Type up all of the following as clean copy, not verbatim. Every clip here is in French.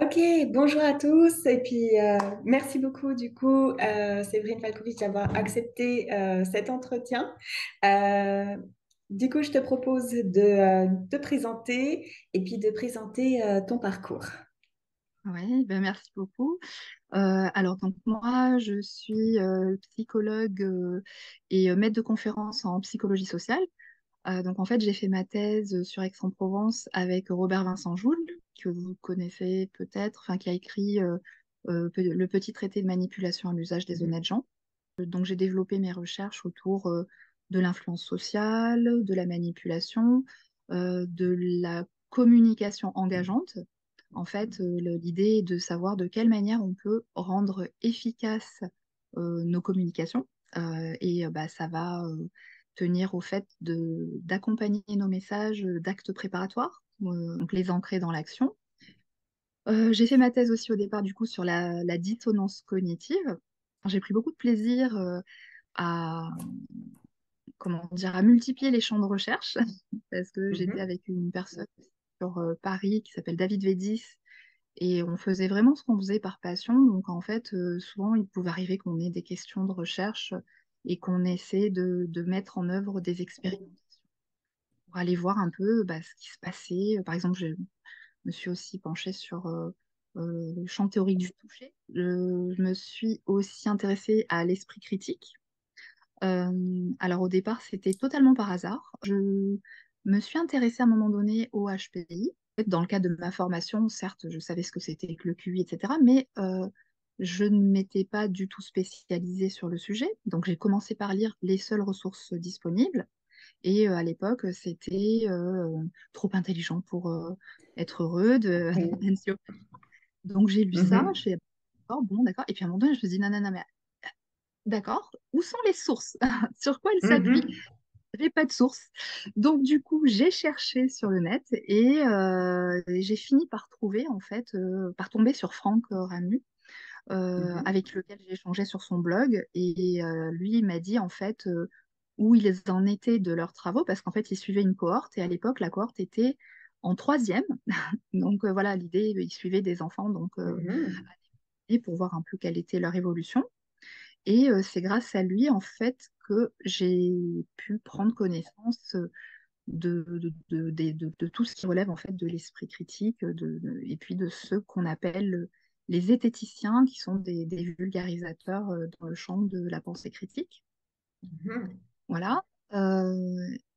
Ok, bonjour à tous et puis merci beaucoup du coup Séverine Falcovic d'avoir accepté cet entretien. Euh, du coup, je te propose de te présenter et puis de présenter ton parcours. Oui, ben merci beaucoup. Alors donc moi, je suis psychologue et maître de conférences en psychologie sociale. Donc en fait, j'ai fait ma thèse sur Aix-en-Provence avec Robert Vincent Joule, que vous connaissez peut-être, enfin qui a écrit le petit traité de manipulation à l'usage des Mhm, honnêtes gens. Donc j'ai développé mes recherches autour de l'influence sociale, de la manipulation, de la communication engageante. En fait, l'idée est de savoir de quelle manière on peut rendre efficaces nos communications. Bah, ça va tenir au fait d'accompagner nos messages d'actes préparatoires, donc les ancrer dans l'action. J'ai fait ma thèse aussi au départ du coup sur la dissonance cognitive. J'ai pris beaucoup de plaisir à, comment dire, à multiplier les champs de recherche parce que j'étais mhm. avec une personne sur Paris qui s'appelle David Védis et on faisait vraiment ce qu'on faisait par passion. Donc en fait, souvent il pouvait arriver qu'on ait des questions de recherche et qu'on essaie de mettre en œuvre des expérimentations pour aller voir un peu ce qui se passait. Par exemple, je me suis aussi penchée sur le champ théorique du toucher. Je me suis aussi intéressée à l'esprit critique. Alors au départ, c'était totalement par hasard. Je me suis intéressée à un moment donné au HPI. En fait, dans le cadre de ma formation, certes, je savais ce que c'était que le QI, etc., mais je ne m'étais pas du tout spécialisée sur le sujet. Donc j'ai commencé par lire les seules ressources disponibles. Et à l'époque, c'était trop intelligent pour être heureux de Oui. Hensio. Donc j'ai lu ça, je Mhm, fais d'accord, bon, d'accord. Et puis à un moment donné, je me dis non, non, non, mais d'accord, où sont les sources? Sur quoi elles s'appuient? mhm, Il n'y avait pas de source. Donc du coup, j'ai cherché sur le net et j'ai fini par trouver, en fait, par tomber sur Franck Ramu, mhm, avec lequel j'ai échangé sur son blog. Et lui, il m'a dit, en fait, où ils en étaient de leurs travaux, parce qu'en fait, ils suivaient une cohorte, et à l'époque, la cohorte était en troisième. Donc voilà, l'idée, ils suivaient des enfants donc, mhm, et pour voir un peu quelle était leur évolution. Et c'est grâce à lui, en fait, que j'ai pu prendre connaissance de tout ce qui relève en fait de l'esprit critique, et puis de ceux qu'on appelle les zététiciens, qui sont des vulgarisateurs dans le champ de la pensée critique. mhm, Voilà.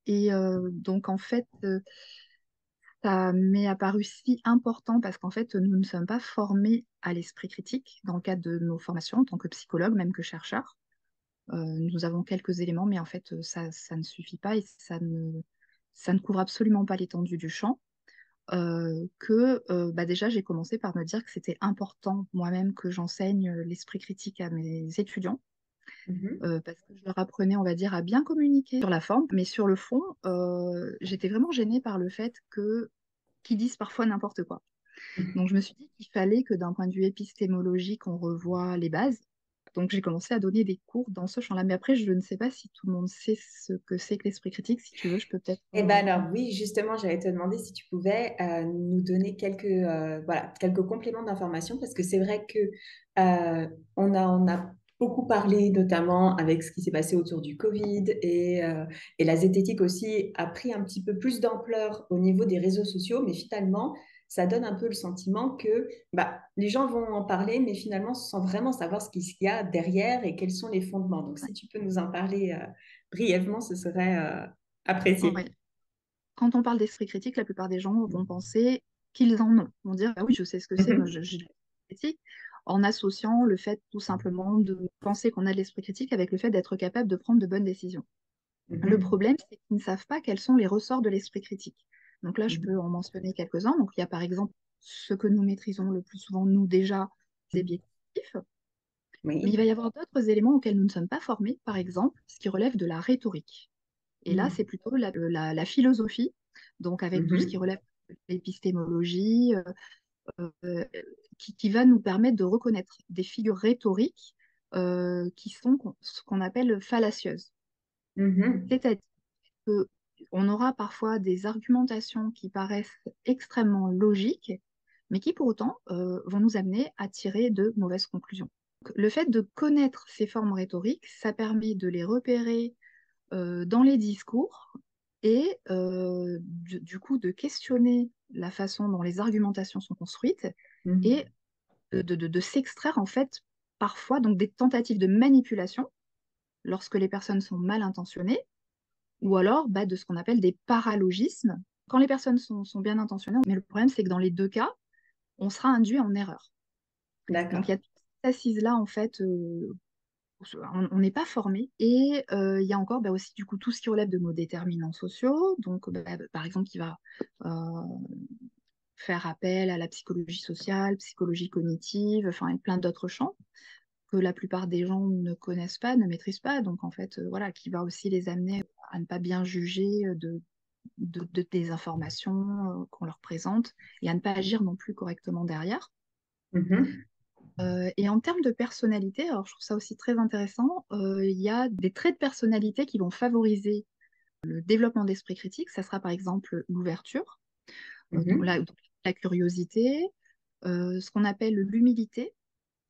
Donc en fait, ça m'est apparu si important parce qu'en fait, nous ne sommes pas formés à l'esprit critique dans le cadre de nos formations en tant que psychologue, même que chercheur. Nous avons quelques éléments, mais en fait, ça ne suffit pas et ça ne couvre absolument pas l'étendue du champ. Déjà, j'ai commencé par me dire que c'était important moi-même que j'enseigne l'esprit critique à mes étudiants, mhm. parce que je leur apprenais, on va dire, à bien communiquer sur la forme, mais sur le fond, j'étais vraiment gênée par le fait qu'ils disent parfois n'importe quoi. Donc je me suis dit qu'il fallait que d'un point de vue épistémologique, on revoie les bases. Donc j'ai commencé à donner des cours dans ce champ-là. Mais après, je ne sais pas si tout le monde sait ce que c'est que l'esprit critique. Si tu veux, je peux peut-être... Eh ben alors oui, justement, j'allais te demander si tu pouvais nous donner quelques compléments d'information parce que c'est vrai que on a beaucoup parlé notamment avec ce qui s'est passé autour du Covid et la zététique aussi a pris un petit peu plus d'ampleur au niveau des réseaux sociaux, mais finalement, ça donne un peu le sentiment que les gens vont en parler, mais finalement, sans vraiment savoir ce qu'il y a derrière et quels sont les fondements. Donc, si tu peux nous en parler brièvement, ce serait apprécié. Ouais. Quand on parle d'esprit critique, la plupart des gens vont penser qu'ils en ont. Ils vont dire, ah oui, je sais ce que c'est, moi Mhm, j'ai de l'esprit critique, en associant le fait tout simplement de penser qu'on a de l'esprit critique avec le fait d'être capable de prendre de bonnes décisions. Le mhm, problème, c'est qu'ils ne savent pas quels sont les ressorts de l'esprit critique. Donc là, je peux mhm. en mentionner quelques-uns. Donc il y a par exemple ce que nous maîtrisons le plus souvent, nous déjà, les biais cognitifs. Mais il Oui. va y avoir d'autres éléments auxquels nous ne sommes pas formés, par exemple, ce qui relève de la rhétorique. Et là, c'est Mhm, plutôt la philosophie, donc avec tout ce qui mhm, relève de l'épistémologie, euh, qui va nous permettre de reconnaître des figures rhétoriques qui sont ce qu'on appelle fallacieuses. mhm, C'est-à-dire qu'on aura parfois des argumentations qui paraissent extrêmement logiques, mais qui pour autant vont nous amener à tirer de mauvaises conclusions. Le fait de connaître ces formes rhétoriques, ça permet de les repérer dans les discours et du coup de questionner la façon dont les argumentations sont construites et Mhm. de s'extraire en fait parfois donc des tentatives de manipulation lorsque les personnes sont mal intentionnées ou alors bah, de ce qu'on appelle des paralogismes quand les personnes sont bien intentionnées. Mais le problème c'est que dans les deux cas, on sera induit en erreur. Donc il y a D'accord. toute cette assise-là en fait on n'est pas formé. Et il y a encore bah, aussi du coup tout ce qui relève de nos déterminants sociaux, donc bah, par exemple qui va euh, faire appel à la psychologie sociale, psychologie cognitive, enfin et plein d'autres champs que la plupart des gens ne connaissent pas, ne maîtrisent pas, donc en fait voilà, qui va aussi les amener à ne pas bien juger des informations qu'on leur présente et à ne pas agir non plus correctement derrière. Mhm. Et en termes de personnalité, alors je trouve ça aussi très intéressant, il y a des traits de personnalité qui vont favoriser le développement d'esprit critique. Ça sera par exemple l'ouverture, Mhm. donc la curiosité, ce qu'on appelle l'humilité.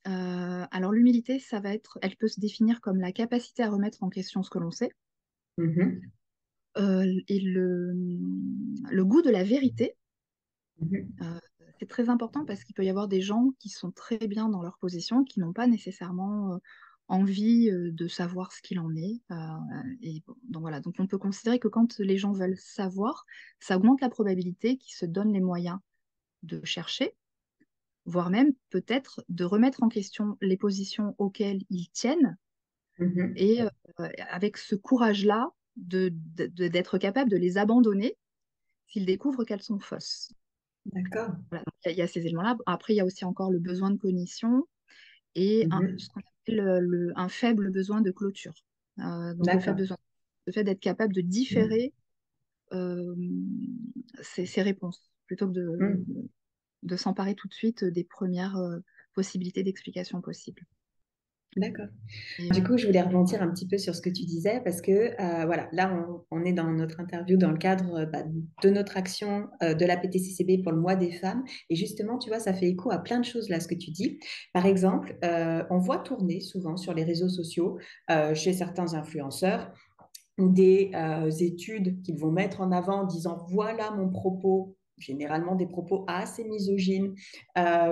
Alors l'humilité, ça va être, elle peut se définir comme la capacité à remettre en question ce que l'on sait, Mhm. et le goût de la vérité. Mhm. Euh, c'est très important parce qu'il peut y avoir des gens qui sont très bien dans leur position, qui n'ont pas nécessairement envie de savoir ce qu'il en est. Et bon, donc voilà, donc on peut considérer que quand les gens veulent savoir, ça augmente la probabilité qu'ils se donnent les moyens de chercher, voire même peut-être de remettre en question les positions auxquelles ils tiennent, Mhm. et avec ce courage-là d'être capable de les abandonner s'ils découvrent qu'elles sont fausses. D'accord. Voilà, donc il y a ces éléments-là. Après, il y a aussi encore le besoin de cognition et Mhm. ce qu'on appelle un faible besoin de clôture. Donc D'accord. le fait d'être capable de différer euh, ces réponses plutôt que Mhm. de s'emparer tout de suite des premières possibilités d'explication possibles. D'accord. Et, Du coup, je voulais rebondir un petit peu sur ce que tu disais parce que voilà, là, on est dans notre interview dans le cadre bah, de notre action de la PTCCB pour le mois des femmes. Et justement, tu vois, ça fait écho à plein de choses là, ce que tu dis. Par exemple, on voit tourner souvent sur les réseaux sociaux chez certains influenceurs des études qu'ils vont mettre en avant en disant voilà mon propos, généralement des propos assez misogynes,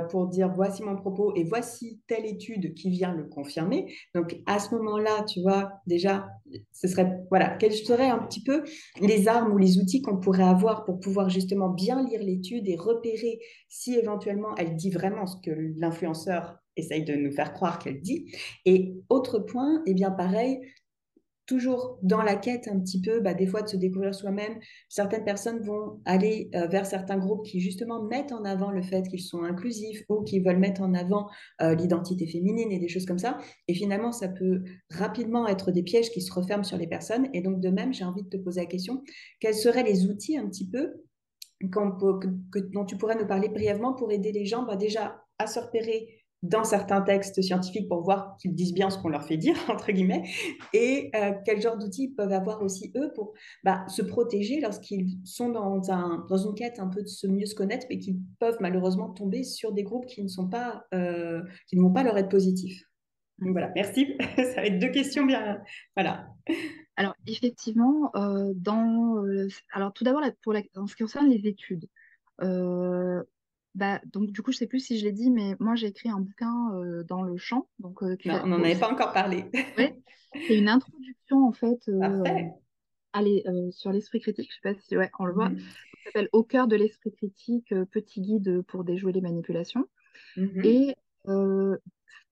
pour dire voici mon propos et voici telle étude qui vient le confirmer. Donc à ce moment-là, tu vois, déjà, ce serait, voilà, quels seraient un petit peu les armes ou les outils qu'on pourrait avoir pour pouvoir justement bien lire l'étude et repérer si éventuellement elle dit vraiment ce que l'influenceur essaye de nous faire croire qu'elle dit. Et autre point, et eh bien pareil, toujours dans la quête un petit peu, bah, des fois de se découvrir soi-même. Certaines personnes vont aller vers certains groupes qui justement mettent en avant le fait qu'ils sont inclusifs ou qui veulent mettre en avant l'identité féminine et des choses comme ça. Et finalement, ça peut rapidement être des pièges qui se referment sur les personnes. Et donc, de même, j'ai envie de te poser la question, quels seraient les outils un petit peu dont tu pourrais nous parler brièvement pour aider les gens bah, déjà à se repérer dans certains textes scientifiques pour voir qu'ils disent bien ce qu'on leur fait dire, entre guillemets, et quel genre d'outils ils peuvent avoir aussi eux pour bah, se protéger lorsqu'ils sont dans une quête un peu de mieux se connaître, mais qu'ils peuvent malheureusement tomber sur des groupes qui ne sont pas, qui ne vont pas leur être positifs. Donc voilà, merci. Ça va être deux questions bien. Voilà. alors effectivement, alors tout d'abord en ce qui concerne les études, euh, bah, donc du coup je sais plus si je l'ai dit, mais moi j'ai écrit un bouquin dans le champ, donc Non, on n'en avait pas encore parlé. ouais, c'est une introduction en fait Parfait. sur l'esprit critique. Je sais pas si ouais, on le voit. Mhm. Ça s'appelle Au cœur de l'esprit critique, petit guide pour déjouer les manipulations. Mhm. Et ce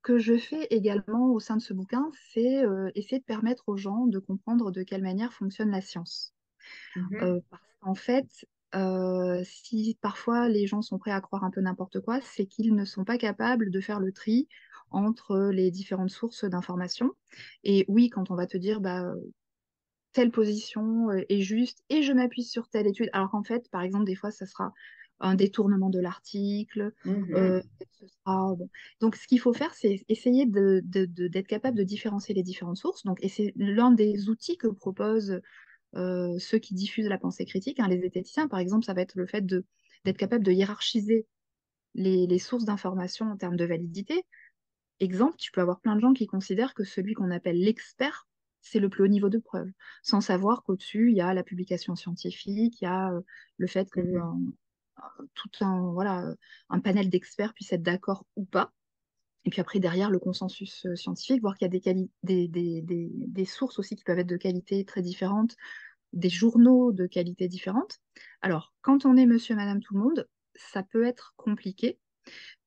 que je fais également au sein de ce bouquin, c'est essayer de permettre aux gens de comprendre de quelle manière fonctionne la science. Mhm. Parce qu'en fait, si parfois les gens sont prêts à croire un peu n'importe quoi, c'est qu'ils ne sont pas capables de faire le tri entre les différentes sources d'informations. Et oui, quand on va te dire, bah, telle position est juste et je m'appuie sur telle étude. Alors qu'en fait, par exemple, des fois, ça sera un détournement de l'article. euh, Mhm. ce sera, bon. Donc, ce qu'il faut faire, c'est essayer d'être capable de différencier les différentes sources. Donc, et c'est l'un des outils que proposent ceux qui diffusent la pensée critique, hein, les zététiciens, par exemple, ça va être le fait d'être capable de hiérarchiser les sources d'information en termes de validité. Exemple, tu peux avoir plein de gens qui considèrent que celui qu'on appelle l'expert, c'est le plus haut niveau de preuve, sans savoir qu'au-dessus, il y a la publication scientifique, il y a le fait que Mhm. tout voilà, un panel d'experts puisse être d'accord ou pas. Et puis après, derrière, le consensus scientifique, voir qu'il y a des sources aussi qui peuvent être de qualité très différente, des journaux de qualité différente. Alors, quand on est monsieur, madame, tout le monde, ça peut être compliqué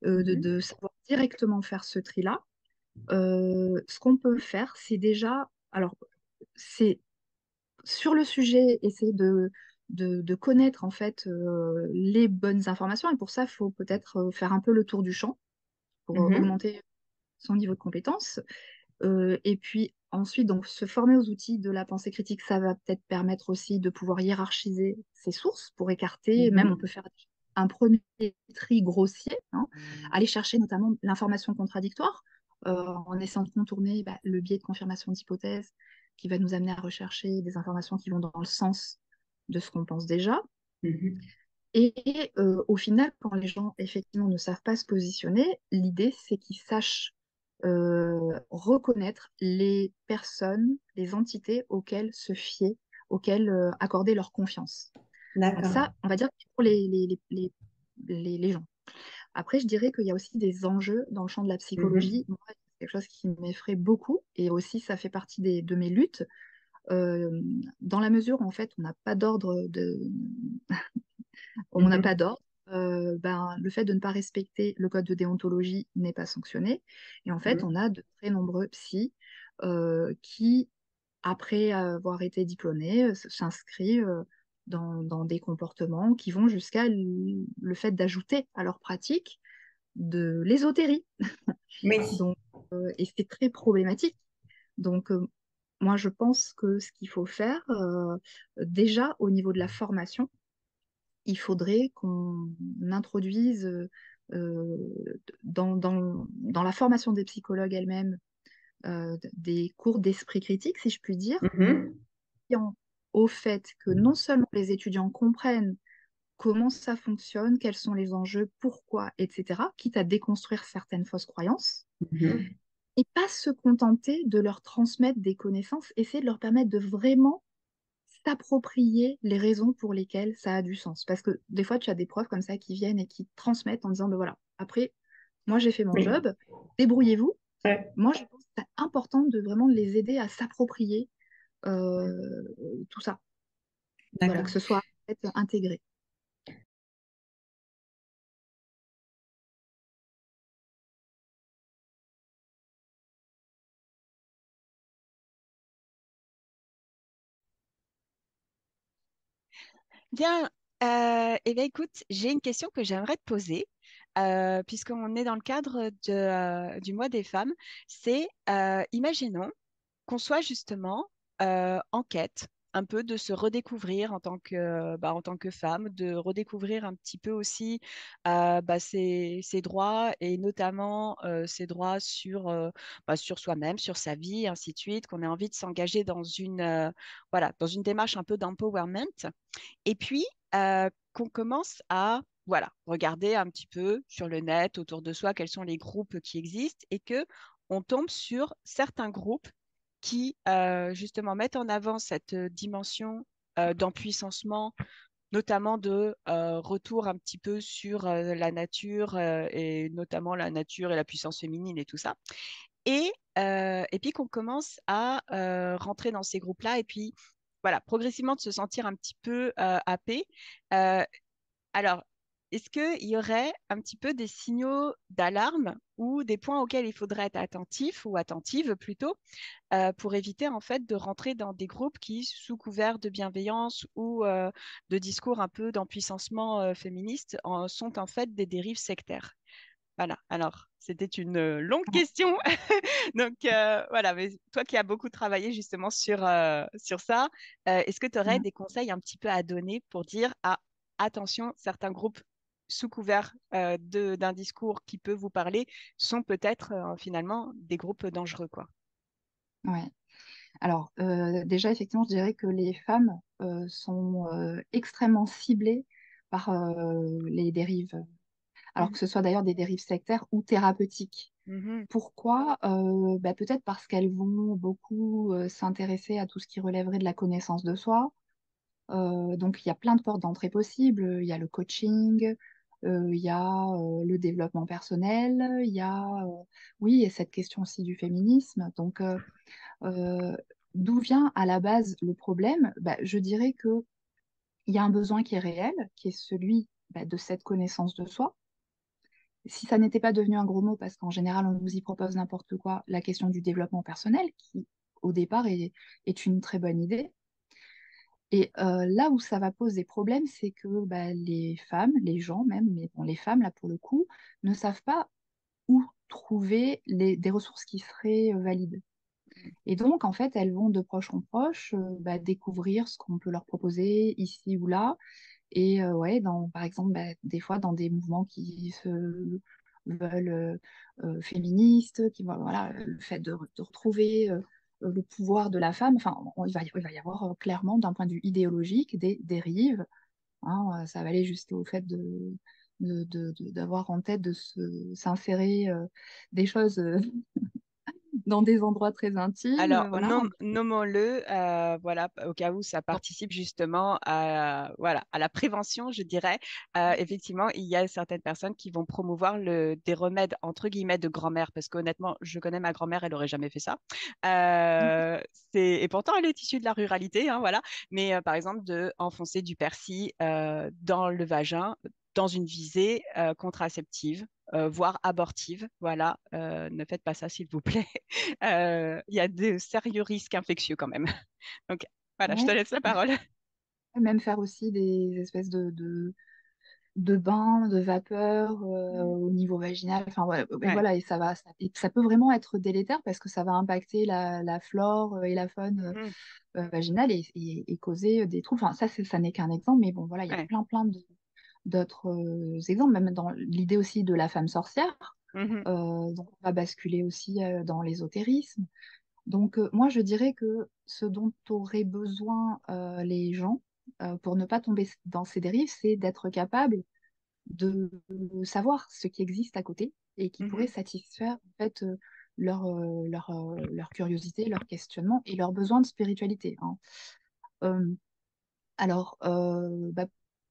Mhm. de savoir directement faire ce tri-là. Ce qu'on peut faire, c'est déjà, alors, c'est sur le sujet, essayer de connaître en fait les bonnes informations. Et pour ça, il faut peut-être faire un peu le tour du champ pour Mhm. augmenter son niveau de compétence. Et puis ensuite, donc, se former aux outils de la pensée critique, ça va peut-être permettre aussi de pouvoir hiérarchiser ses sources pour écarter, même on Mhm. peut faire un premier tri grossier, hein, aller chercher notamment l'information contradictoire en essayant de contourner le biais de confirmation d'hypothèse qui va nous amener à rechercher des informations qui vont dans le sens de ce qu'on pense déjà. Mhm. Et au final, quand les gens effectivement ne savent pas se positionner, l'idée c'est qu'ils sachent reconnaître les personnes, les entités auxquelles se fier, auxquelles accorder leur confiance. Donc D'accord. ça, on va dire que pour les gens. Après, je dirais qu'il y a aussi des enjeux dans le champ de la Mhm. psychologie. Moi, c'est quelque chose qui m'effraie beaucoup et aussi ça fait partie de mes luttes. Euh, Dans la mesure où en fait on n'a pas d'ordre on n'a pas Mhm. d'ordre, le fait de ne pas respecter le code de déontologie n'est pas sanctionné. Et en fait, on Mhm. a de très nombreux psys qui, après avoir été diplômés, s'inscrivent dans des comportements qui vont jusqu'à le fait d'ajouter à leur pratique de l'ésotérie. Oui. Donc, et c'est très problématique. Donc, moi, je pense que ce qu'il faut faire, déjà au niveau de la formation, il faudrait qu'on introduise dans la formation des psychologues elles-mêmes des cours d'esprit critique, si je puis dire, Mhm. en- au fait que non seulement les étudiants comprennent comment ça fonctionne, quels sont les enjeux, pourquoi, etc., quitte à déconstruire certaines fausses croyances, Mhm. et pas se contenter de leur transmettre des connaissances, essayer de leur permettre de vraiment s'approprier les raisons pour lesquelles ça a du sens. Parce que des fois, tu as des profs comme ça qui viennent et qui transmettent en disant, ben voilà, après, moi j'ai fait mon Oui. job, débrouillez-vous. Ouais. Moi, je pense que c'est important de vraiment les aider à s'approprier euh, tout ça. Voilà, que D'accord. ce soit en fait, intégré. Bien, eh bien, écoute, j'ai une question que j'aimerais te poser, puisqu'on est dans le cadre du mois des femmes. C'est, imaginons qu'on soit justement en quête un peu de se redécouvrir en tant que femme, de redécouvrir un petit peu aussi ses droits et notamment ses droits sur soi-même, sur sa vie, ainsi de suite, qu'on ait envie de s'engager dans dans une démarche un peu d'empowerment. Et puis, qu'on commence à regarder un petit peu sur le net, autour de soi, quels sont les groupes qui existent et que on tombe sur certains groupes qui, justement, mettent en avant cette dimension d'empuissancement, notamment de retour un petit peu sur la nature et notamment la nature et la puissance féminine et tout ça. Et puis qu'on commence à rentrer dans ces groupes-là et puis progressivement de se sentir un petit peu happé. Euh, alors, est-ce qu'il y aurait un petit peu des signaux d'alarme ou des points auxquels il faudrait être attentif ou attentive plutôt pour éviter en fait de rentrer dans des groupes qui, sous couvert de bienveillance ou de discours un peu d'empuissancement féministe, sont en fait des dérives sectaires? Voilà, alors c'était une longue question. Donc voilà, mais toi qui as beaucoup travaillé justement sur ça, est-ce que tu aurais Mm. des conseils un petit peu à donner pour dire, ah, attention, certains groupes sous couvert d'un discours qui peut vous parler sont peut-être finalement des groupes dangereux, quoi. Ouais. Alors, déjà, effectivement, je dirais que les femmes sont extrêmement ciblées par les dérives. alors Mhm. que ce soit d'ailleurs des dérives sectaires ou thérapeutiques. Mhm. Pourquoi? Peut-être parce qu'elles vont beaucoup s'intéresser à tout ce qui relèverait de la connaissance de soi. Donc, il y a plein de portes d'entrée possibles. Il y a le coaching, il y a le développement personnel, il y a, oui, et cette question aussi du féminisme. Donc, euh, d'où vient à la base le problème? Je dirais que il y a un besoin qui est réel, qui est celui de cette connaissance de soi. Si ça n'était pas devenu un gros mot, parce qu'en général, on nous y propose n'importe quoi, la question du développement personnel, qui au départ est une très bonne idée. Et là où ça va poser problème, c'est que les femmes, les gens même, mais bon, les femmes, là pour le coup, ne savent pas où trouver des ressources qui seraient valides. Et donc, en fait, elles vont de proche en proche découvrir ce qu'on peut leur proposer ici ou là. Et ouais, par exemple, des fois dans des mouvements qui se veulent féministes, voilà, le fait de retrouver le pouvoir de la femme, enfin, il va y avoir clairement, d'un point de vue idéologique, des dérives. Hein, ça va aller jusqu'au fait d'avoir en tête s'insérer des choses dans des endroits très intimes, Alors, voilà. nommons-le, voilà, au cas où ça participe justement à, voilà, à la prévention, je dirais. Effectivement, il y a certaines personnes qui vont promouvoir des remèdes, entre guillemets, de grand-mère, parce qu'honnêtement, je connais ma grand-mère, elle n'aurait jamais fait ça. Euh, et pourtant, elle est issue de la ruralité, hein, voilà. Mais par exemple, de enfoncer du persil dans le vagin, dans une visée contraceptive, voire abortive. Voilà, ne faites pas ça, s'il vous plaît. Il y a de sérieux risques infectieux quand même. Donc voilà, je te Ouais. laisse la parole. Même faire aussi des espèces de bains, de vapeur au niveau vaginal. Enfin, et Ouais. voilà, et ça peut vraiment être délétère parce que ça va impacter la flore et la faune Mhm. vaginale et causer des troubles. Enfin, ça n'est qu'un exemple, mais bon, voilà, il y a Ouais. plein d'autres exemples, même dans l'idée aussi de la femme sorcière. Mhm. Donc, on va basculer aussi dans l'ésotérisme. Donc, moi, je dirais que ce dont auraient besoin les gens pour ne pas tomber dans ces dérives, c'est d'être capable de savoir ce qui existe à côté et qui pourrait Mhm. satisfaire en fait leur curiosité, leur questionnement et leur besoin de spiritualité. Hein. Euh, alors,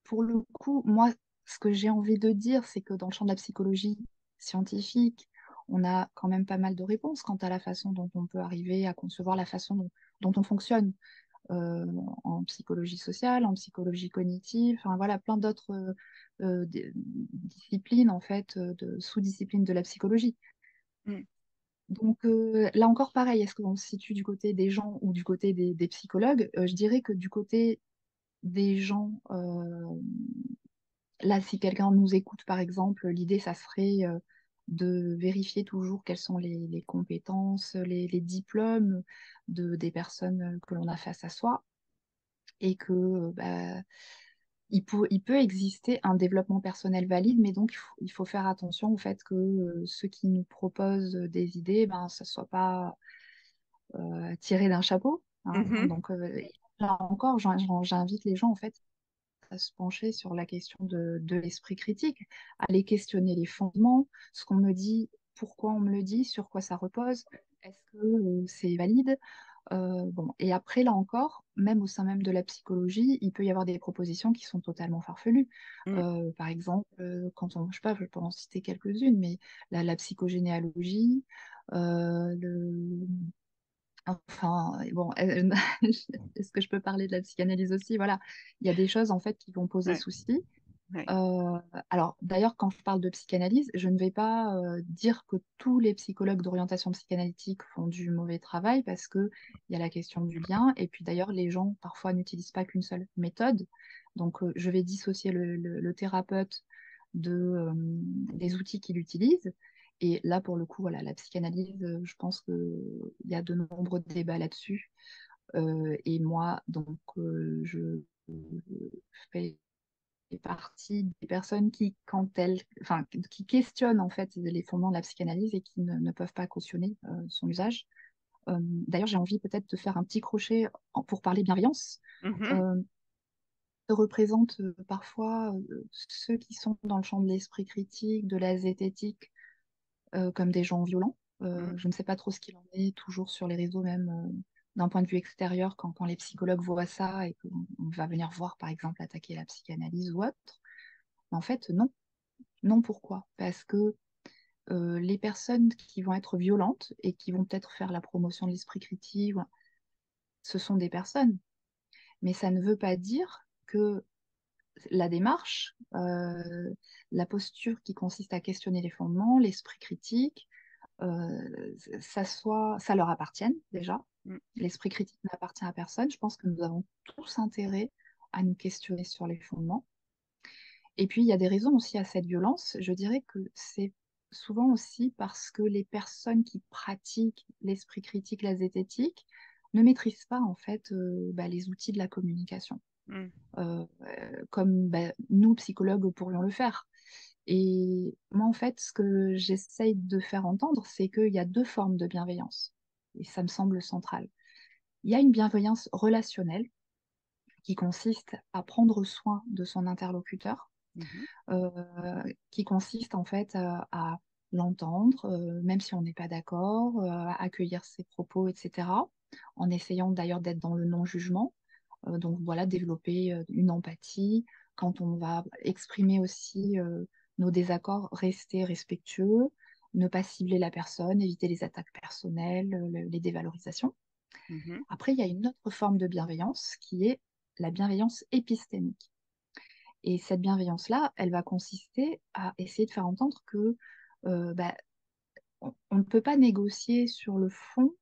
pour le coup, moi, ce que j'ai envie de dire, c'est que dans le champ de la psychologie scientifique, on a quand même pas mal de réponses quant à la façon dont on peut arriver à concevoir la façon dont on fonctionne en psychologie sociale, en psychologie cognitive, enfin voilà, plein d'autres disciplines, en fait, de sous-disciplines de la psychologie. Mhm. Donc là encore, pareil, est-ce qu'on se situe du côté des gens ou du côté des psychologues? Je dirais que du côté des gens, là, si quelqu'un nous écoute, par exemple, l'idée, ça serait de vérifier toujours quelles sont les compétences, les diplômes des personnes que l'on a face à soi et que il peut exister un développement personnel valide, mais donc il faut faire attention au fait que ceux qui nous proposent des idées, ça ne soit pas tiré d'un chapeau. Hein. Mhm. Donc là encore, j'invite les gens en fait à se pencher sur la question de l'esprit critique, à aller questionner les fondements, ce qu'on me dit, pourquoi on me le dit, sur quoi ça repose, est-ce que c'est valide? Bon, et après, là encore, même au sein même de la psychologie, il peut y avoir des propositions qui sont totalement farfelues. Mhm. Par exemple, je sais pas, je peux en citer quelques-unes, mais la psychogénéalogie, le, enfin, bon, est-ce que je peux parler de la psychanalyse aussi? Voilà, il y a des choses en fait qui vont poser Ouais. souci. Ouais. Alors, d'ailleurs, quand je parle de psychanalyse, je ne vais pas dire que tous les psychologues d'orientation psychanalytique font du mauvais travail parce qu'il y a la question du lien. Et puis d'ailleurs, les gens parfois n'utilisent pas qu'une seule méthode. Donc, je vais dissocier le thérapeute des outils qu'il utilise. Et là, pour le coup, voilà, la psychanalyse, je pense qu'il y a de nombreux débats là-dessus. Et moi, donc, je fais partie des personnes qui, enfin, qui questionnent en fait les fondements de la psychanalyse et qui ne peuvent pas cautionner son usage. D'ailleurs, j'ai envie peut-être de faire un petit crochet pour parler bienveillance. Mhm. Euh, se représente parfois ceux qui sont dans le champ de l'esprit critique, de la zététique, comme des gens violents. Mm. Je ne sais pas trop ce qu'il en est toujours sur les réseaux, même d'un point de vue extérieur, quand les psychologues voient ça et qu'on va venir voir, par exemple, attaquer la psychanalyse ou autre. Mais en fait, non. Non, pourquoi? Parce que les personnes qui vont être violentes et qui vont peut-être faire la promotion de l'esprit critique, voilà, ce sont des personnes. Mais ça ne veut pas dire que la démarche, la posture qui consiste à questionner les fondements, l'esprit critique, ça leur appartienne déjà. Mm. L'esprit critique n'appartient à personne. Je pense que nous avons tous intérêt à nous questionner sur les fondements. Et puis, il y a des raisons aussi à cette violence. Je dirais que c'est souvent aussi parce que les personnes qui pratiquent l'esprit critique, la zététique, ne maîtrisent pas en fait les outils de la communication, Mm. comme nous, psychologues, pourrions le faire. Et moi, en fait, ce que j'essaye de faire entendre, c'est qu'il y a deux formes de bienveillance. Et ça me semble central. Il y a une bienveillance relationnelle qui consiste à prendre soin de son interlocuteur, Mhm. qui consiste en fait à l'entendre, même si on n'est pas d'accord, à accueillir ses propos, etc., en essayant d'ailleurs d'être dans le non-jugement. Donc voilà, développer une empathie. Quand on va exprimer aussi nos désaccords, rester respectueux, ne pas cibler la personne, éviter les attaques personnelles, les dévalorisations. Mhm. Après, il y a une autre forme de bienveillance qui est la bienveillance épistémique. Et cette bienveillance-là, elle va consister à essayer de faire entendre que on ne peut pas négocier sur le fond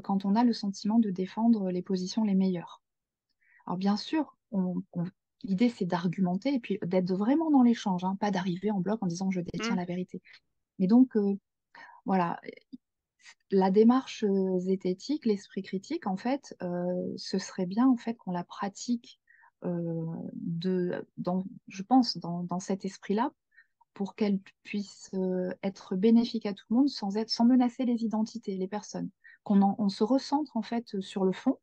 quand on a le sentiment de défendre les positions les meilleures. Alors bien sûr, l'idée c'est d'argumenter et puis d'être vraiment dans l'échange, hein, pas d'arriver en bloc en disant je détiens Mm. la vérité. Mais donc voilà, la démarche zététique, l'esprit critique, en fait, ce serait bien en fait qu'on la pratique je pense, dans cet esprit-là, pour qu'elle puisse être bénéfique à tout le monde sans menacer les identités, les personnes. On se recentre en fait sur le fond,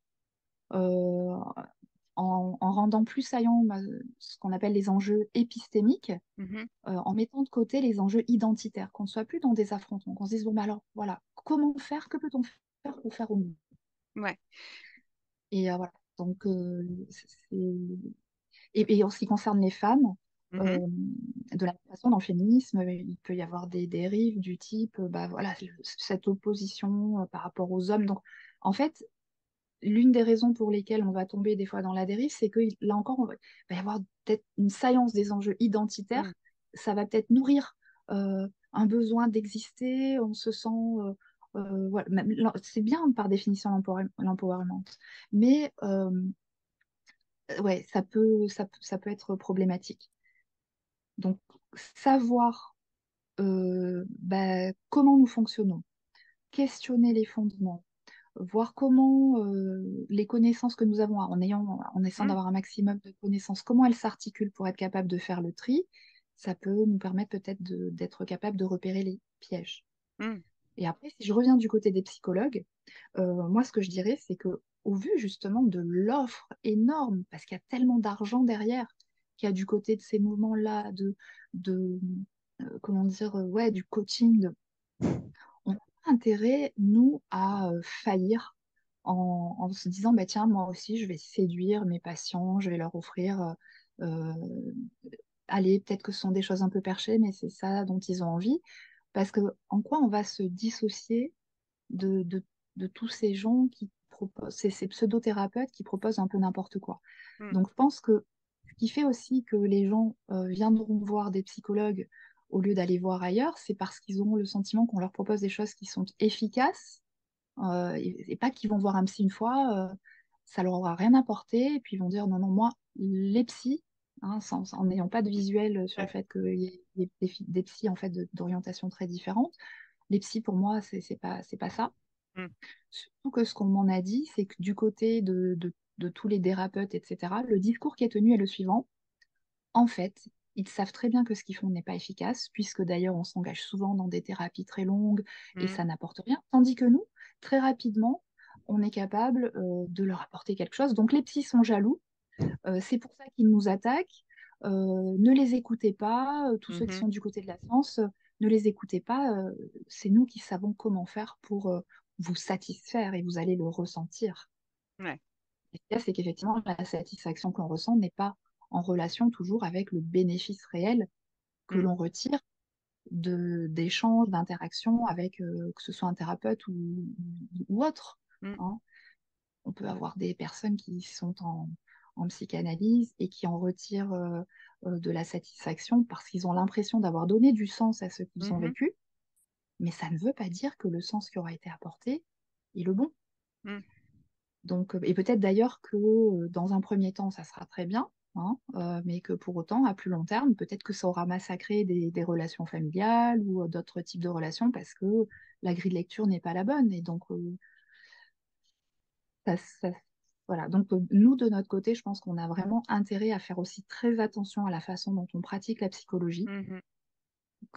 euh, en rendant plus saillant ce qu'on appelle les enjeux épistémiques, Mhm. en mettant de côté les enjeux identitaires, qu'on ne soit plus dans des affrontements, qu'on se dise, bon, bah alors, voilà, comment faire, que peut-on faire pour faire au mieux? Ouais. Et voilà, donc, et en ce qui concerne les femmes, Mhm. euh, de la même façon, dans le féminisme, il peut y avoir des dérives du type, voilà, cette opposition par rapport aux hommes. Donc, en fait, l'une des raisons pour lesquelles on va tomber des fois dans la dérive, c'est que là encore, va y avoir peut-être une saillance des enjeux Mm. identitaires. Ça va peut-être nourrir un besoin d'exister. On se sent. Voilà, c'est bien par définition l'empowerment. Mais ouais, ça peut être problématique. Donc, savoir comment nous fonctionnons, questionner les fondements, voir comment les connaissances que nous avons, en essayant Mm. d'avoir un maximum de connaissances, comment elles s'articulent pour être capable de faire le tri, ça peut nous permettre peut-être d'être capable de repérer les pièges. Mm. Et après, si je reviens du côté des psychologues, moi, ce que je dirais, c'est que au vu justement de l'offre énorme, parce qu'il y a tellement d'argent derrière, qu'il y a du côté de ces mouvements-là, de comment dire, ouais, du coaching, on a intérêt, nous, à faillir en se disant, bah, tiens, moi aussi, je vais séduire mes patients, je vais leur offrir, allez, peut-être que ce sont des choses un peu perchées, mais c'est ça dont ils ont envie. Parce que en quoi on va se dissocier de, de, de tous ces gens qui proposent, ces pseudo-thérapeutes qui proposent un peu n'importe quoi. Mm. Donc je pense que ce qui fait aussi que les gens viendront voir des psychologues au lieu d'aller voir ailleurs, c'est parce qu'ils auront le sentiment qu'on leur propose des choses qui sont efficaces et pas qu'ils vont voir un psy une fois, ça leur aura rien apporté, et puis ils vont dire non, non, moi, les psys, hein, en n'ayant pas de visuel sur le Ouais. fait qu'il y ait des psys en fait, d'orientation très différentes, les psys pour moi, c'est pas ça. Mm. Surtout que ce qu'on m'en a dit, c'est que du côté de tous les thérapeutes, etc., le discours qui est tenu est le suivant. En fait, ils savent très bien que ce qu'ils font n'est pas efficace, puisque d'ailleurs on s'engage souvent dans des thérapies très longues et Mm. ça n'apporte rien. Tandis que nous, très rapidement, on est capable de leur apporter quelque chose. Donc les psys sont jaloux C'est pour ça qu'ils nous attaquent. Ne les écoutez pas. Tous ceux qui Mhm. sont du côté de la science, ne les écoutez pas. C'est nous qui savons comment faire pour vous satisfaire et vous allez le ressentir. Ouais. Et ce qu'il y a, c'est qu'effectivement, la satisfaction qu'on ressent n'est pas en relation toujours avec le bénéfice réel que Mm. l'on retire d'échanges, d'interactions avec que ce soit un thérapeute ou autre. Mm. Hein. On peut avoir des personnes qui sont en psychanalyse et qui en retirent de la satisfaction parce qu'ils ont l'impression d'avoir donné du sens à ce qu'ils ont Mhm. vécu, mais ça ne veut pas dire que le sens qui aura été apporté est le bon. Mm. Donc, et peut-être d'ailleurs que dans un premier temps, ça sera très bien, hein, mais que pour autant, à plus long terme, peut-être que ça aura massacré des relations familiales ou d'autres types de relations parce que la grille de lecture n'est pas la bonne. Et donc, ça- ça- voilà. Donc, nous, de notre côté, je pense qu'on a vraiment intérêt à faire aussi très attention à la façon dont on pratique la psychologie, Mhm.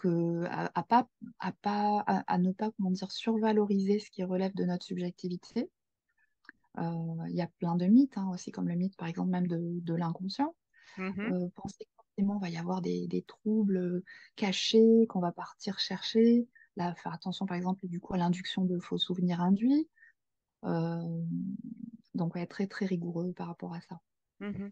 à ne pas, comment dire, survaloriser ce qui relève de notre subjectivité. Il y a plein de mythes, hein, aussi, comme le mythe, par exemple, même de l'inconscient. Mhm. Penser que forcément, il va y avoir des troubles cachés qu'on va partir chercher. Là, faire attention, par exemple, du coup, à l'induction de faux souvenirs induits. Euh, donc, ouais, très, très rigoureux par rapport à ça. Mhm.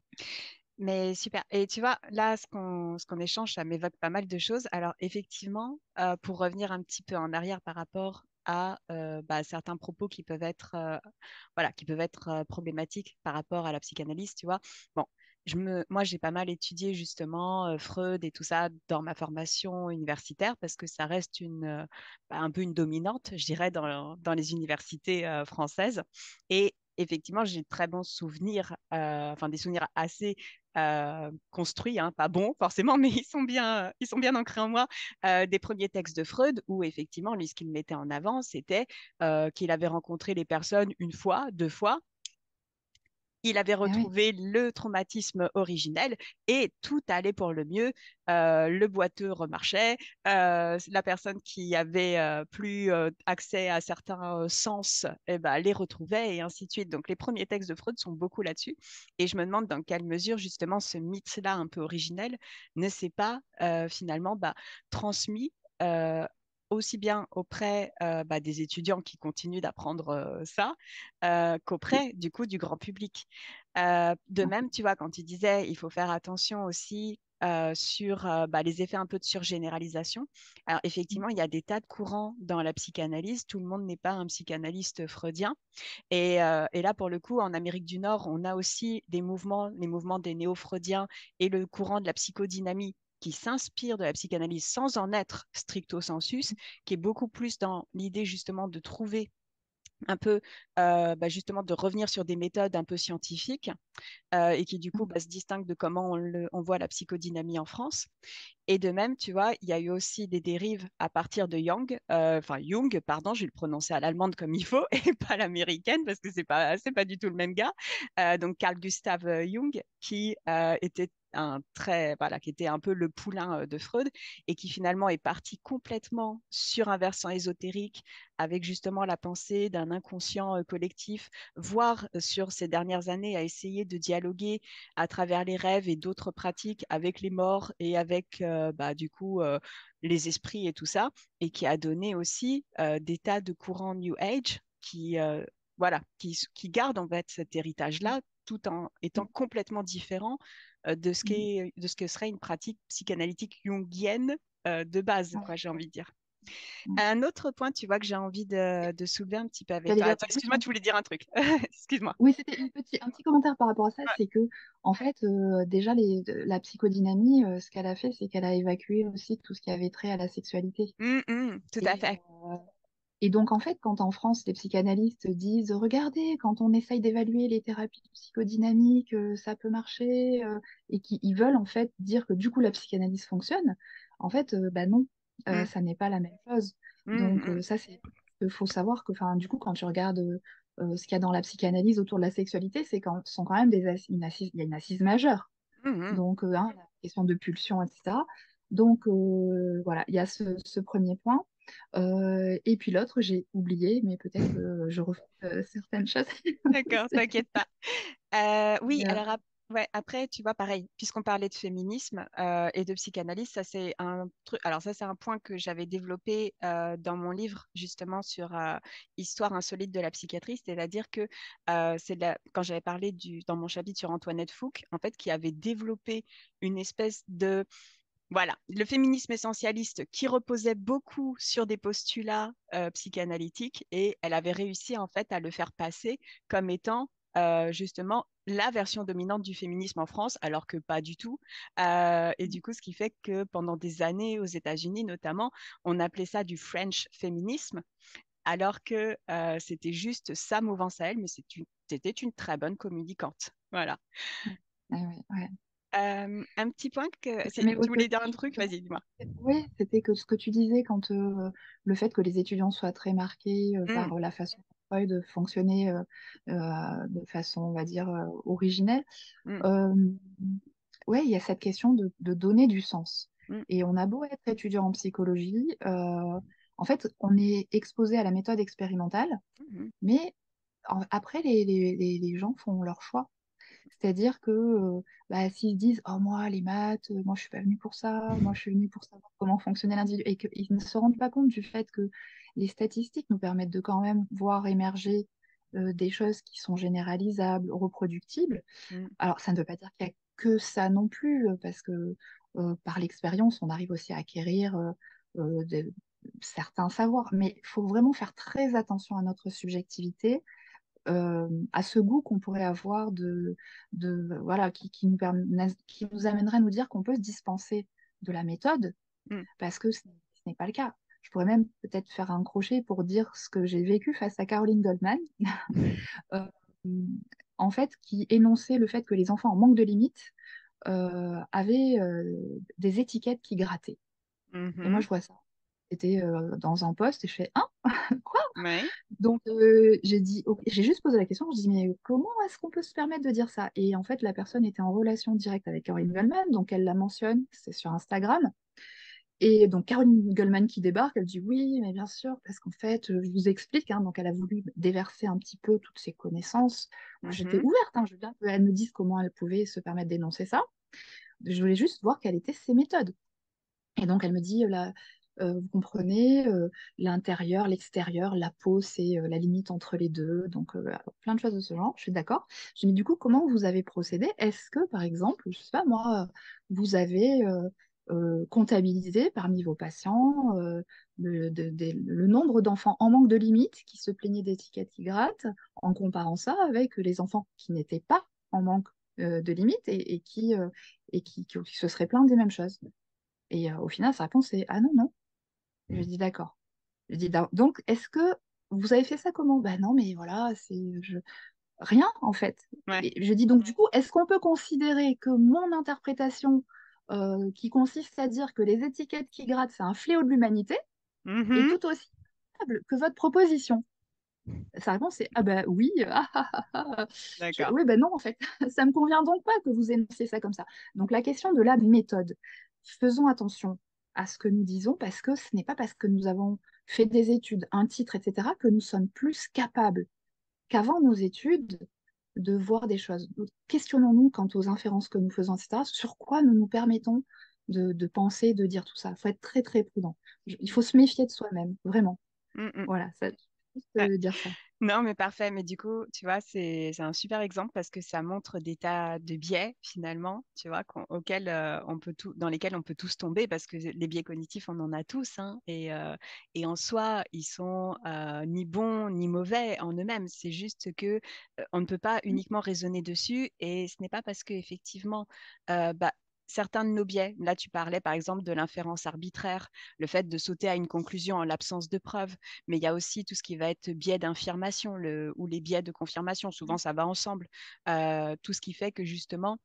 Mais super. Et tu vois, là, ce qu'on échange, ça m'évoque pas mal de choses. Alors, effectivement, pour revenir un petit peu en arrière par rapport à bah, certains propos qui peuvent être, voilà, qui peuvent être problématiques par rapport à la psychanalyse, tu vois. Bon, moi, j'ai pas mal étudié justement Freud et tout ça dans ma formation universitaire parce que ça reste bah, un peu une dominante, je dirais, dans les universités françaises. Et effectivement, j'ai de très bons souvenirs, enfin des souvenirs assez construits, hein, pas bons forcément, mais ils sont bien ancrés en moi, des premiers textes de Freud où effectivement, lui, ce qu'il mettait en avant, c'était qu'il avait rencontré les personnes une fois, deux fois, il avait Eh oui, retrouvé le traumatisme originel et tout allait pour le mieux. Le boiteux remarchait, la personne qui avait plus accès à certains sens eh ben, les retrouvait et ainsi de suite. Donc les premiers textes de Freud sont beaucoup là-dessus. Et je me demande dans quelle mesure justement ce mythe-là un peu originel ne s'est pas finalement bah, transmis. Aussi bien auprès bah, des étudiants qui continuent d'apprendre ça, qu'auprès du coup du grand public. De même, tu vois, quand tu disais, il faut faire attention aussi sur bah, les effets un peu de surgénéralisation. Alors, effectivement, il y a des tas de courants dans la psychanalyse. Tout le monde n'est pas un psychanalyste freudien. Et là, pour le coup, en Amérique du Nord, on a aussi des mouvements, les mouvements des néo-freudiens et le courant de la psychodynamie qui s'inspire de la psychanalyse sans en être stricto sensus, qui est beaucoup plus dans l'idée justement de trouver un peu bah, justement de revenir sur des méthodes un peu scientifiques et qui du coup bah, se distingue de comment on voit la psychodynamie en France. Et de même, tu vois, il y a eu aussi des dérives à partir de Jung, pardon, je vais le prononcer à l'allemande comme il faut et pas l'américaine parce que c'est pas du tout le même gars. Donc Carl Gustav Jung, qui était voilà, qui était un peu le poulain de Freud et qui finalement est parti complètement sur un versant ésotérique avec justement la pensée d'un inconscient collectif, voire sur ces dernières années à essayer de dialoguer à travers les rêves et d'autres pratiques avec les morts et avec bah, du coup les esprits et tout ça, et qui a donné aussi des tas de courants New Age voilà, qui gardent en fait cet héritage-là tout en étant complètement différent de ce que serait une pratique psychanalytique jungienne de base, quoi, j'ai envie de dire. Un autre point, tu vois, que j'ai envie de soulever un petit peu avec j'allais toi. dire, Attends, juste excuse-moi, tu voulais dire un truc. Excuse-moi. oui, c'était un petit commentaire par rapport à ça, c'est que en fait, déjà la psychodynamie, ce qu'elle a fait, c'est qu'elle a évacué aussi tout ce qui avait trait à la sexualité. Tout à Et, fait. et donc en fait, quand en France, les psychanalystes disent, regardez, quand on essaye d'évaluer les thérapies psychodynamiques, ça peut marcher, et qu'ils veulent en fait dire que du coup la psychanalyse fonctionne, en fait, bah non, Mm, ça n'est pas la même chose. mm, Donc mm, ça, c'est, il faut savoir que, enfin, du coup, quand tu regardes ce qu'il y a dans la psychanalyse autour de la sexualité, c'est quand sont quand même il y a une assise majeure. mm, mm. Donc hein, la question de pulsion, etc. Donc voilà, il y a ce premier point. Et puis l'autre, j'ai oublié, mais peut-être que je refais certaines choses. D'accord, t'inquiète pas. Oui, Mais, alors Ouais, après, tu vois, pareil, puisqu'on parlait de féminisme et de psychanalyse, ça c'est un truc. Alors ça c'est un point que j'avais développé dans mon livre justement sur Histoire insolite de la psychiatrie, c'est-à-dire que quand j'avais parlé dans mon chapitre sur Antoinette Fouque, en fait, qui avait développé une espèce de voilà, le féminisme essentialiste qui reposait beaucoup sur des postulats psychanalytiques et elle avait réussi en fait à le faire passer comme étant justement la version dominante du féminisme en France, alors que pas du tout. Et du coup, ce qui fait que pendant des années aux États-Unis notamment, on appelait ça du French féminisme, alors que c'était juste sa mouvance à elle, mais c'était une très bonne communicante. Voilà. Ouais, ouais, ouais. Un petit point que si Mais tu voulais dire un aussi, truc, vas-y, dis-moi. oui, c'était que ce que tu disais quand le fait que les étudiants soient très marqués Mm, par la façon dont Freud fonctionnait de façon, on va dire, originelle. mm, Euh, ouais, il y a cette question de donner du sens. mm, Et on a beau être étudiant en psychologie, en fait, on est exposé à la méthode expérimentale, mm, mais après, les gens font leur choix. C'est-à-dire que bah, s'ils se disent oh moi les maths, moi je suis pas venue pour ça, moi je suis venue pour savoir comment fonctionnait l'individu et qu'ils ne se rendent pas compte du fait que les statistiques nous permettent de quand même voir émerger des choses qui sont généralisables, reproductibles. mm, Alors ça ne veut pas dire qu'il n'y a que ça non plus, parce que par l'expérience on arrive aussi à acquérir certains savoirs, mais il faut vraiment faire très attention à notre subjectivité, à ce goût qu'on pourrait avoir voilà, qui nous amènerait à nous dire qu'on peut se dispenser de la méthode, mm, parce que ce n'est pas le cas. Je pourrais même peut-être faire un crochet pour dire ce que j'ai vécu face à Caroline Goldman, euh, en fait, qui énonçait le fait que les enfants en manque de limites avaient des étiquettes qui grattaient. Et moi, mhm. je vois ça. C'était dans un poste et je fais, hein, quoi? Ouais. Donc, j'ai dit, ok, j'ai juste posé la question, je dis, mais comment est-ce qu'on peut se permettre de dire ça? Et en fait, la personne était en relation directe avec Caroline Goldman, donc elle la mentionne, c'est sur Instagram. Et donc, Caroline Goldman qui débarque, elle dit, oui, mais bien sûr, parce qu'en fait, je vous explique, hein, donc elle a voulu déverser un petit peu toutes ses connaissances. Moi, j'étais Mhm. ouverte, hein, je veux bien qu'elle me dise comment elle pouvait se permettre d'énoncer ça. Je voulais juste voir quelles étaient ses méthodes. Et donc, elle me dit, vous comprenez, l'intérieur, l'extérieur, la peau, c'est la limite entre les deux. Donc, plein de choses de ce genre. Je suis d'accord. Je dis, mais du coup, comment vous avez procédé? Est-ce que, par exemple, je sais pas moi, vous avez comptabilisé parmi vos patients le nombre d'enfants en manque de limite qui se plaignaient d'étiquettes qui grattent, en comparant ça avec les enfants qui n'étaient pas en manque de limite et qui se seraient plaints des mêmes choses? Et au final, sa réponse est ah non, non. Je dis d'accord. Je dis donc, est-ce que vous avez fait ça comment? Ben non, mais voilà, rien en fait. Ouais. Et je dis donc, du coup, est-ce qu'on peut considérer que mon interprétation, qui consiste à dire que les étiquettes qui grattent, c'est un fléau de l'humanité, est Mhm. tout aussi valable que votre proposition? Sa réponse est ah ben oui, D'accord. oui, ben non, en fait, ça me convient donc pas que vous énonciez ça comme ça. Donc la question de la méthode, faisons attention à ce que nous disons, parce que ce n'est pas parce que nous avons fait des études, un titre, etc., que nous sommes plus capables qu'avant nos études de voir des choses. Questionnons-nous quant aux inférences que nous faisons, etc., sur quoi nous nous permettons de penser, de dire tout ça. Il faut être très, très prudent. Il faut se méfier de soi-même, vraiment. Mm, Voilà, ça, juste mm. dire ça. Non, mais parfait. Mais du coup, tu vois, c'est un super exemple parce que ça montre des tas de biais finalement, tu vois, auxquels dans lesquels on peut tous tomber parce que les biais cognitifs, on en a tous, hein, et en soi, ils sont ni bons ni mauvais en eux-mêmes. C'est juste que on ne peut pas uniquement raisonner dessus et ce n'est pas parce que effectivement, bah, certains de nos biais, là tu parlais par exemple de l'inférence arbitraire, le fait de sauter à une conclusion en l'absence de preuves, mais il y a aussi tout ce qui va être biais d'infirmation ou les biais de confirmation. Souvent, ça va ensemble. Tout ce qui fait que justement,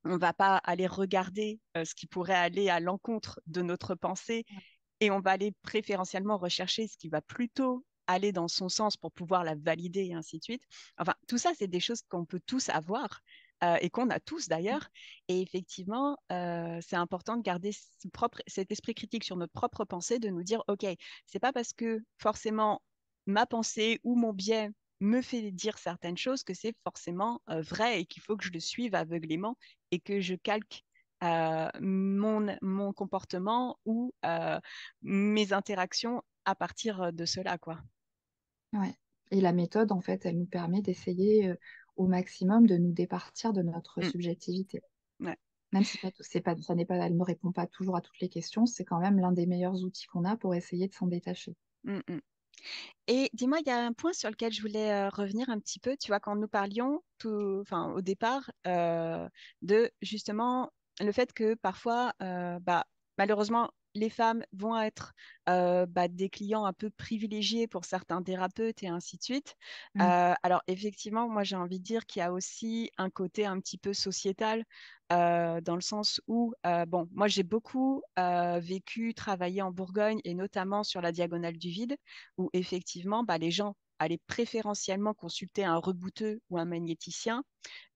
on ne va pas aller regarder ce qui pourrait aller à l'encontre de notre pensée et on va aller préférentiellement rechercher ce qui va plutôt aller dans son sens pour pouvoir la valider et ainsi de suite. Enfin, tout ça, c'est des choses qu'on peut tous avoir et qu'on a tous d'ailleurs. Et effectivement, c'est important de garder cet esprit critique sur notre propre pensée, de nous dire, OK, c'est pas parce que forcément ma pensée ou mon biais me fait dire certaines choses que c'est forcément vrai et qu'il faut que je le suive aveuglément et que je calque mon comportement ou mes interactions à partir de cela, quoi. Ouais. Et la méthode, en fait, elle nous permet d'essayer au maximum de nous départir de notre Mm. subjectivité. Ouais. Même si c'est pas, ça n'est pas, elle ne répond pas toujours à toutes les questions, c'est quand même l'un des meilleurs outils qu'on a pour essayer de s'en détacher. Mm, mm. Et dis-moi, il y a un point sur lequel je voulais revenir un petit peu. Tu vois, quand nous parlions enfin, au départ de justement le fait que parfois, malheureusement, les femmes vont être des clients un peu privilégiés pour certains thérapeutes et ainsi de suite. Mm. Alors effectivement, moi j'ai envie de dire qu'il y a aussi un côté un petit peu sociétal dans le sens où, bon, moi j'ai beaucoup vécu, travaillé en Bourgogne et notamment sur la diagonale du vide où effectivement, les gens allaient préférentiellement consulter un rebouteux ou un magnéticien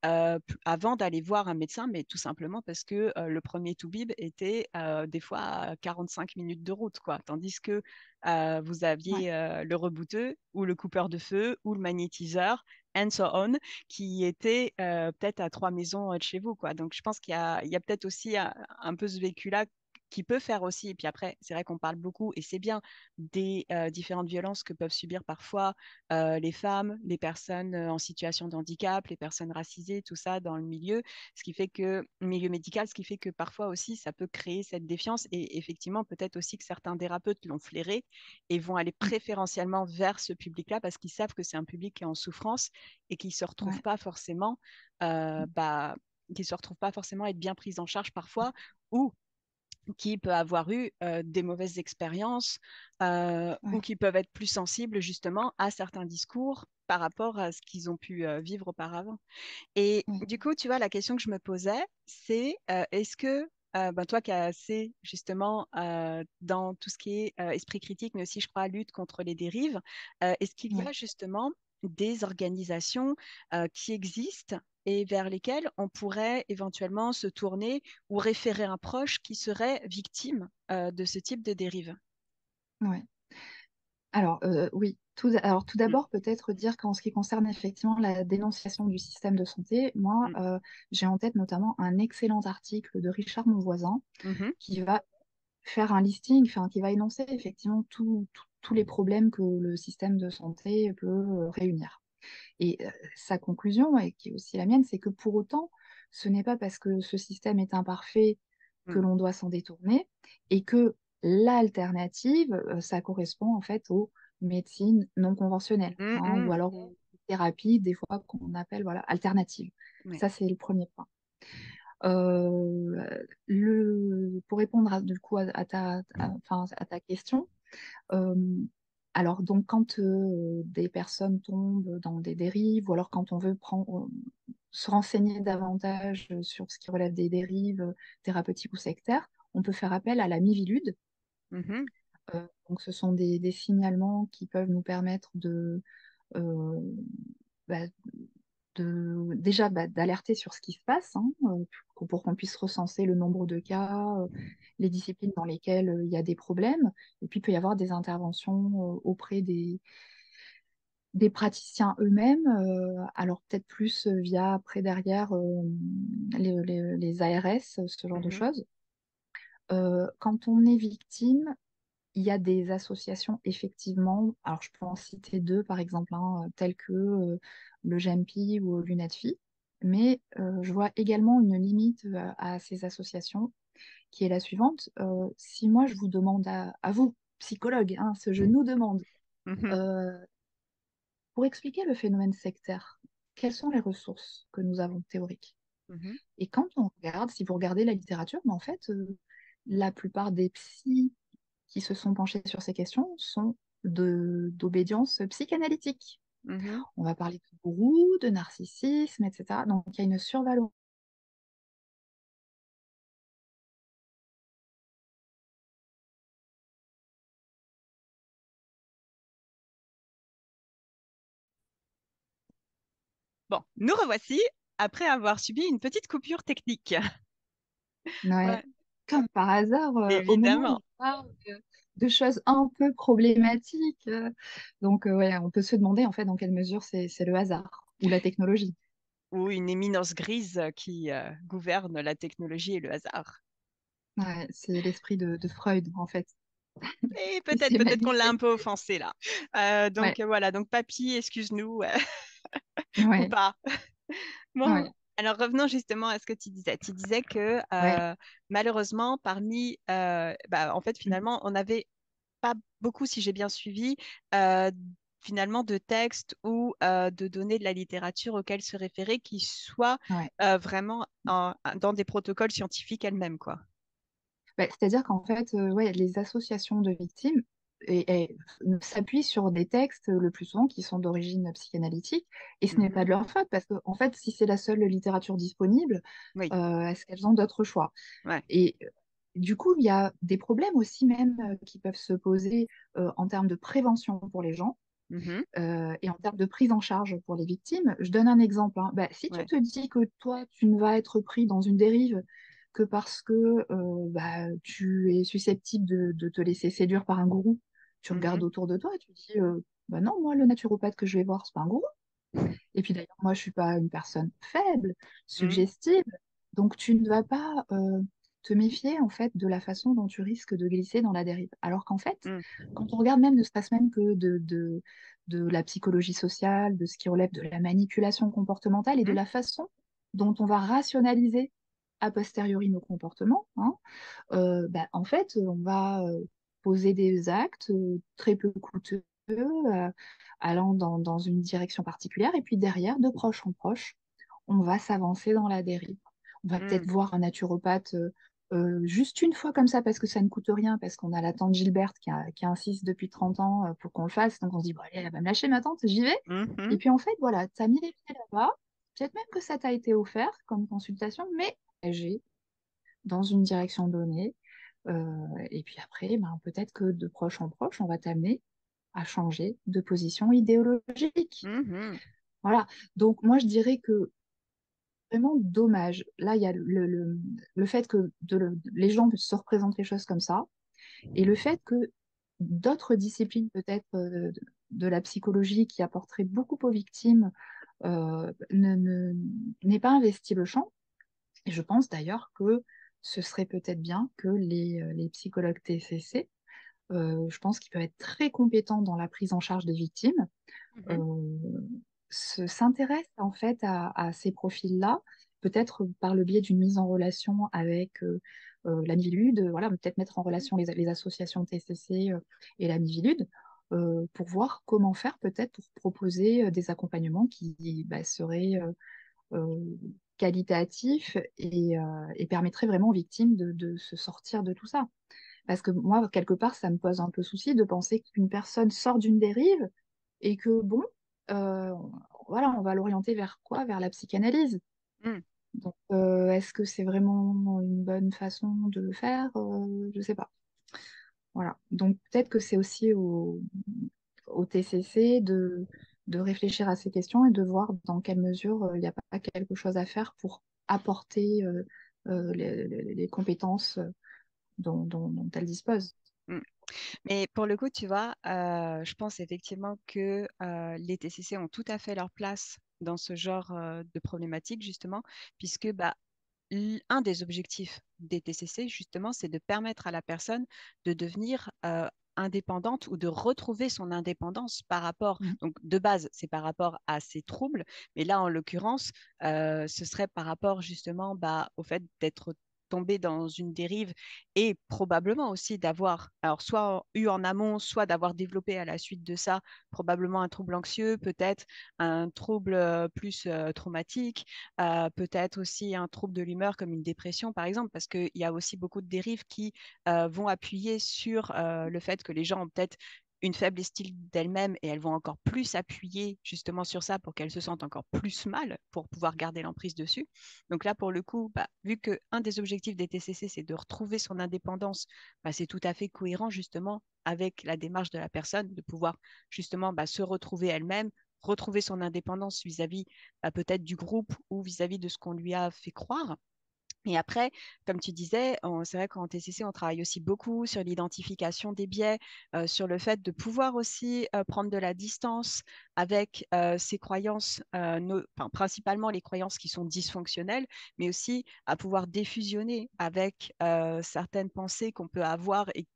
avant d'aller voir un médecin, mais tout simplement parce que le premier toubib était des fois à 45 minutes de route, quoi. Tandis que vous Ouais, aviez le rebouteux ou le coupeur de feu ou le magnétiseur, and so on, qui était peut-être à 3 maisons de chez vous, quoi. Donc je pense qu'il y a peut-être aussi un peu ce vécu-là qui peut faire aussi, et puis après, c'est vrai qu'on parle beaucoup, et c'est bien, des différentes violences que peuvent subir parfois les femmes, les personnes en situation de handicap, les personnes racisées, tout ça dans le milieu, milieu médical, ce qui fait que parfois aussi ça peut créer cette défiance et effectivement peut-être aussi que certains thérapeutes l'ont flairé et vont aller mm, préférentiellement vers ce public-là parce qu'ils savent que c'est un public qui est en souffrance et qui se retrouve ouais, pas forcément, euh, bah, qui se retrouve pas forcément à être bien pris en charge parfois ou qui peut avoir eu des mauvaises expériences ou ouais, qui peuvent être plus sensibles justement à certains discours par rapport à ce qu'ils ont pu vivre auparavant. Et ouais, du coup, tu vois, la question que je me posais, c'est est-ce que toi qui as assez justement dans tout ce qui est esprit critique, mais aussi, je crois, lutte contre les dérives, est-ce qu'il y ouais. a justement des organisations qui existent et vers lesquelles on pourrait éventuellement se tourner ou référer un proche qui serait victime de ce type de dérive? Ouais. Alors, oui. Alors, tout Mm, d'abord, peut-être dire qu'en ce qui concerne effectivement la dénonciation du système de santé, moi, mm, j'ai en tête notamment un excellent article de Richard Monvoisin mhm, qui va faire un listing, enfin, qui va énoncer effectivement tous les problèmes que le système de santé peut réunir. Et sa conclusion, et qui est aussi la mienne, c'est que pour autant, ce n'est pas parce que ce système est imparfait que mm, l'on doit s'en détourner, et que l'alternative, ça correspond en fait aux médecines non conventionnelles, mm, hein, ou mm. alors aux thérapies, des fois qu'on appelle voilà, alternatives. Ouais. Ça, c'est le premier point. Pour répondre du coup enfin, à ta question, euh, alors, donc, quand des personnes tombent dans des dérives, ou alors quand on veut se renseigner davantage sur ce qui relève des dérives thérapeutiques ou sectaires, on peut faire appel à la Mivilude. Mhm, Donc, ce sont des signalements qui peuvent nous permettre euh, bah, déjà d'alerter sur ce qui se passe, hein, pour qu'on puisse recenser le nombre de cas, les disciplines dans lesquelles il y a des problèmes. Et puis, il peut y avoir des interventions auprès des praticiens eux-mêmes, alors peut-être plus via après derrière les ARS, ce genre de mhm, choses. Quand on est victime, il y a des associations effectivement, alors je peux en citer deux par exemple, hein, telles que le GEMPI ou l'UNEDFI, mais je vois également une limite à ces associations qui est la suivante. Si moi je vous demande à vous, psychologues, hein, je nous demande, mhm, euh, pour expliquer le phénomène sectaire, quelles sont les ressources que nous avons théoriques? mhm, Et quand on regarde, si vous regardez la littérature, mais en fait, la plupart des psys qui se sont penchés sur ces questions sont d'obédience psychanalytique. mhm. On va parler de gourou, de narcissisme, etc. Donc il y a une survalorisation. Bon, nous revoici après avoir subi une petite coupure technique. Ouais. Ouais. comme par hasard, au moment où Évidemment. on parle de choses un peu problématiques. Donc, ouais, on peut se demander en fait dans quelle mesure c'est le hasard ou la technologie. Ou une éminence grise qui gouverne la technologie et le hasard. Ouais, c'est l'esprit de Freud en fait. Et Il peut-être, s'est peut-être qu'on l'a un manifesté. peu offensé là. Ouais, Voilà, donc papy, excuse-nous ou ouais, pas. Bon, ouais, alors revenons justement à ce que tu disais. Tu disais que ouais. malheureusement, en fait, Mhm. finalement, on n'avait pas beaucoup, si j'ai bien suivi, euh, finalement de textes ou de données de la littérature auxquelles se référer qui soient Ouais. vraiment dans des protocoles scientifiques elles-mêmes, quoi. Bah, c'est-à-dire qu'en fait, ouais, les associations de victimes s'appuient sur des textes le plus souvent qui sont d'origine psychanalytique, et ce n'est pas Mhm. de leur faute, parce que en fait, si c'est la seule littérature disponible, Oui, est-ce qu'elles ont d'autres choix? ouais. Et du coup, il y a des problèmes aussi même qui peuvent se poser en termes de prévention pour les gens Mhm. et en termes de prise en charge pour les victimes. Je donne un exemple, hein. Bah, si tu Ouais. te dis que toi, tu ne vas être pris dans une dérive que parce que bah, tu es susceptible de te laisser séduire par un gourou, tu regardes Mhm. autour de toi et tu dis bah non, moi, le naturopathe que je vais voir, c'est pas un gourou. Et puis d'ailleurs, moi, je suis pas une personne faible, Mhm. suggestible, donc tu ne vas pas te méfier en fait de la façon dont tu risques de glisser dans la dérive. Alors qu'en fait, Mhm. quand on regarde même, ne serait-ce même que de la psychologie sociale, de ce qui relève de la manipulation comportementale et de Mhm. la façon dont on va rationaliser a posteriori nos comportements, hein, bah, en fait, on va poser des actes très peu coûteux, allant dans une direction particulière, et puis derrière, de proche en proche, on va s'avancer dans la dérive. On va peut-être Mhm. voir un naturopathe juste une fois comme ça, parce que ça ne coûte rien, parce qu'on a la tante Gilberte qui insiste depuis 30 ans pour qu'on le fasse, donc on se dit, bon, allez, elle va me lâcher ma tante, j'y vais. Et Mhm. puis en fait, voilà, tu as mis les pieds là-bas, peut-être même que ça t'a été offert comme consultation, mais j'ai dans une direction donnée. Et puis après, ben, peut-être que de proche en proche, on va t'amener à changer de position idéologique. Mhm. Voilà. Donc moi, je dirais que vraiment dommage. Là, il y a le fait que les gens se représentent les choses comme ça, et le fait que d'autres disciplines, peut-être de la psychologie, qui apporteraient beaucoup aux victimes, n'aient pas investi le champ. Et je pense d'ailleurs que ce serait peut-être bien que les psychologues TCC, je pense qu'ils peuvent être très compétents dans la prise en charge des victimes, Mhm. euh, s'intéressent en fait à ces profils-là, peut-être par le biais d'une mise en relation avec la Miviludes, voilà, peut-être mettre en relation les associations TCC et la Miviludes, pour voir comment faire peut-être pour proposer des accompagnements qui bah, seraient euh, qualitatif et permettrait vraiment aux victimes de se sortir de tout ça. Parce que moi, quelque part, ça me pose un peu souci de penser qu'une personne sort d'une dérive et que, bon, euh, voilà, on va l'orienter vers quoi? Vers la psychanalyse. Mhm. Donc, est-ce que c'est vraiment une bonne façon de le faire? Je sais pas. Voilà. Donc, peut-être que c'est aussi au TCC de réfléchir à ces questions et de voir dans quelle mesure il n'y a pas quelque chose à faire pour apporter les compétences dont elles disposent. Mhm. Mais pour le coup, tu vois, je pense effectivement que les TCC ont tout à fait leur place dans ce genre de problématique, justement, puisque bah, un des objectifs des TCC, justement, c'est de permettre à la personne de devenir indépendante ou de retrouver son indépendance par rapport, Mhm. donc de base, c'est par rapport à ses troubles, mais là, en l'occurrence, ce serait par rapport justement bah, au fait d'être tombé dans une dérive et probablement aussi d'avoir, alors soit eu en amont, soit d'avoir développé à la suite de ça, probablement un trouble anxieux, peut-être un trouble plus traumatique, peut-être aussi un trouble de l'humeur comme une dépression, par exemple, parce qu'il y a aussi beaucoup de dérives qui vont appuyer sur le fait que les gens ont peut-être une faible estime d'elles-mêmes et elles vont encore plus appuyer justement sur ça pour qu'elles se sentent encore plus mal pour pouvoir garder l'emprise dessus. Donc là, pour le coup, bah, vu qu'un des objectifs des TCC, c'est de retrouver son indépendance, bah, c'est tout à fait cohérent justement avec la démarche de la personne de pouvoir justement bah, se retrouver elle-même, retrouver son indépendance vis-à-vis peut-être du groupe ou vis-à-vis de ce qu'on lui a fait croire. Et après, comme tu disais, c'est vrai qu'en TCC, on travaille aussi beaucoup sur l'identification des biais, sur le fait de pouvoir aussi prendre de la distance avec ces croyances, enfin, principalement les croyances qui sont dysfonctionnelles, mais aussi à pouvoir défusionner avec certaines pensées qu'on peut avoir et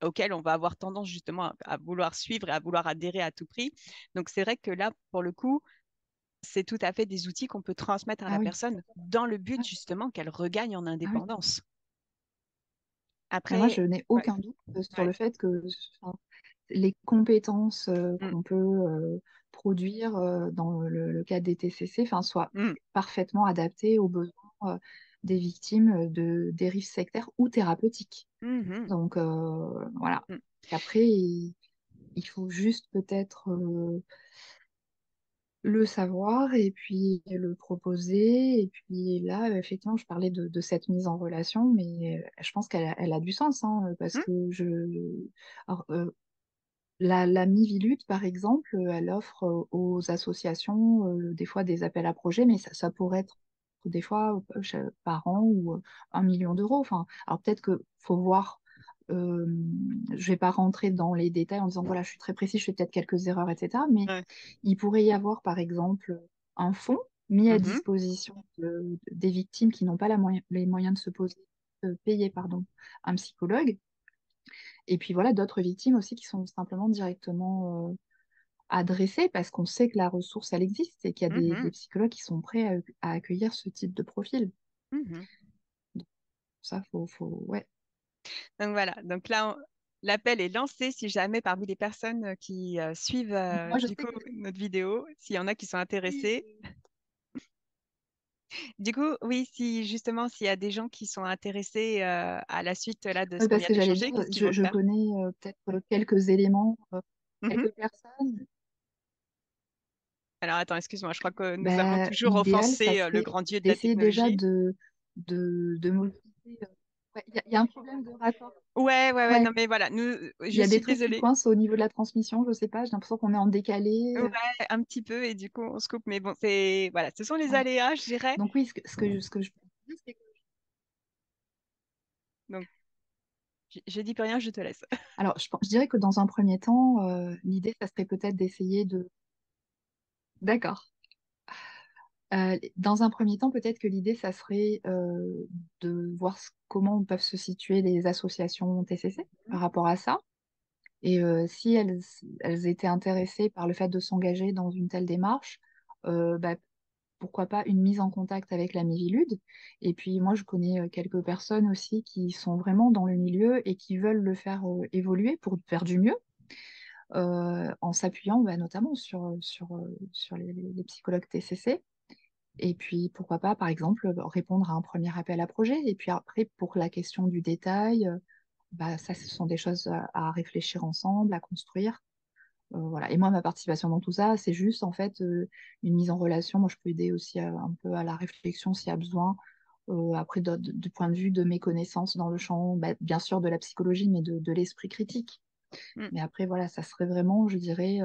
auxquelles on va avoir tendance justement à vouloir suivre et à vouloir adhérer à tout prix. Donc c'est vrai que là, pour le coup, c'est tout à fait des outils qu'on peut transmettre à Ah la oui, personne dans le ouais, but justement qu'elle regagne en ah oui. indépendance. Mais moi, Après, je n'ai ouais, aucun doute sur ouais, le fait que enfin, les compétences mm, qu'on peut produire dans le cadre des TCC soient mm, parfaitement adaptées aux besoins des victimes de dérives sectaires ou thérapeutiques. mhm, Donc voilà. mm, Après, il faut juste peut-être le savoir et puis le proposer. Et puis là, effectivement, je parlais de cette mise en relation, mais je pense elle a du sens, hein, parce mm, que alors, la Miviludes, par exemple, elle offre aux associations des fois des appels à projets, mais ça pourrait être des fois par an ou 1 million d'euros. Enfin, alors peut-être que faut voir. euh, je vais pas rentrer dans les détails en disant voilà, je suis très précis, je fais peut-être quelques erreurs, etc. Mais ouais, il pourrait y avoir, par exemple, un fonds mis à mhm, disposition des victimes qui n'ont pas les moyens de se payer, pardon, un psychologue. Et puis voilà, d'autres victimes aussi qui sont simplement directement adressées parce qu'on sait que la ressource, elle existe et qu'il y a des mhm, psychologues qui sont prêts à accueillir ce type de profil. mhm. Donc, ça, ouais. Donc voilà, donc là, l'appel est lancé si jamais parmi les personnes qui suivent Moi, je du sais coup que notre vidéo, s'il y en a qui sont oui, intéressés. Du coup, oui, si justement, s'il y a des gens qui sont intéressés à la suite là de ce oui, qu'on parce vient que j'allais dire, d'échanger, qu'est-ce qu'ils vont je faire? connais peut-être quelques éléments, Mhm. quelques personnes. Alors attends, excuse-moi, je crois que nous avons Bah, toujours l'idéal, ça offensé le serait grand Dieu de la d'essayer déjà technologie. de mobiliser. Ouais, il y a un problème de raccord. Ouais, ouais, ouais, Ouais, non mais voilà, il je y a des suis trucs qui désolée. coincent au niveau de la transmission, je sais pas, j'ai l'impression qu'on est en décalé. Ouais, un petit peu, et du coup, on se coupe. Mais bon, voilà, ce sont les Ouais. aléas, je dirais. Donc oui, ce que je peux dire, c'est que Donc, je dis plus rien, je te laisse. alors je dirais que dans un premier temps, l'idée, ça serait peut-être d'essayer de. D'accord. Dans un premier temps, peut-être que l'idée, ça serait de voir comment peuvent se situer les associations TCC par rapport à ça. Et si elles étaient intéressées par le fait de s'engager dans une telle démarche, bah, pourquoi pas une mise en contact avec la Mivilude. Et puis moi, je connais quelques personnes aussi qui sont vraiment dans le milieu et qui veulent le faire évoluer pour faire du mieux, en s'appuyant bah, notamment sur les psychologues TCC. Et puis pourquoi pas, par exemple, répondre à un premier appel à projet. Et puis après, pour la question du détail, bah, ça, ce sont des choses à réfléchir ensemble, à construire. Voilà. Et moi, ma participation dans tout ça, c'est juste en fait une mise en relation. Moi, je peux aider aussi un peu à la réflexion s'il y a besoin. Après, du point de vue de mes connaissances dans le champ, bah, bien sûr de la psychologie, mais de l'esprit critique. Mm, Mais après, voilà, ça serait vraiment, je dirais,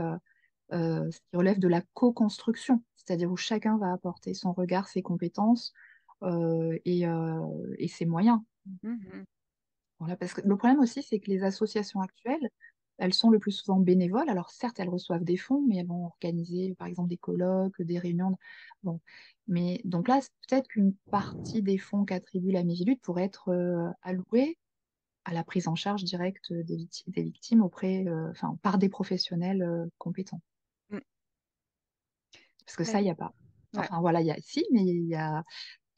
ce qui relève de la co-construction, c'est-à-dire où chacun va apporter son regard, ses compétences et ses moyens. mhm, Voilà, parce que le problème aussi, c'est que les associations actuelles, elles sont le plus souvent bénévoles. Alors certes, elles reçoivent des fonds, mais elles vont organiser, par exemple, des colloques, des réunions. Bon. Mais donc là, c'est peut-être qu'une partie des fonds qu'attribue la Miviludes pourrait être allouée à la prise en charge directe des victimes par des professionnels compétents. mm. Parce que ça, Ouais, il n'y a pas. ouais. Enfin voilà, si, mais il y a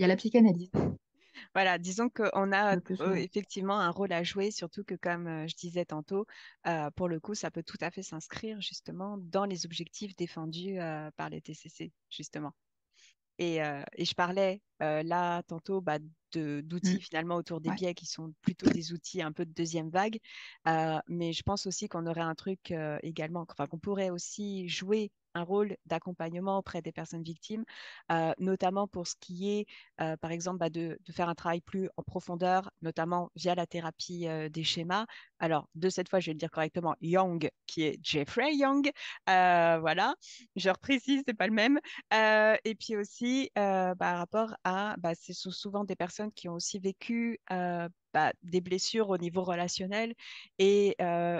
la psychanalyse Voilà, disons qu'on a le plus souvent. effectivement un rôle à jouer, surtout que comme je disais tantôt, pour le coup, ça peut tout à fait s'inscrire justement dans les objectifs défendus par les TCC, justement. Et je parlais là tantôt bah, Mm. d'outils finalement autour des Ouais. biais qui sont plutôt des outils un peu de deuxième vague. Mais je pense aussi qu'on aurait un truc également, enfin qu'on pourrait aussi jouer un rôle d'accompagnement auprès des personnes victimes, notamment pour ce qui est, par exemple, de faire un travail plus en profondeur, notamment via la thérapie des schémas. Alors, de cette fois, je vais le dire correctement, Young, qui est Jeffrey Young. Voilà, je reprécise, c'est pas le même. Et puis aussi, par rapport à, ce sont souvent des personnes qui ont aussi vécu des blessures au niveau relationnel et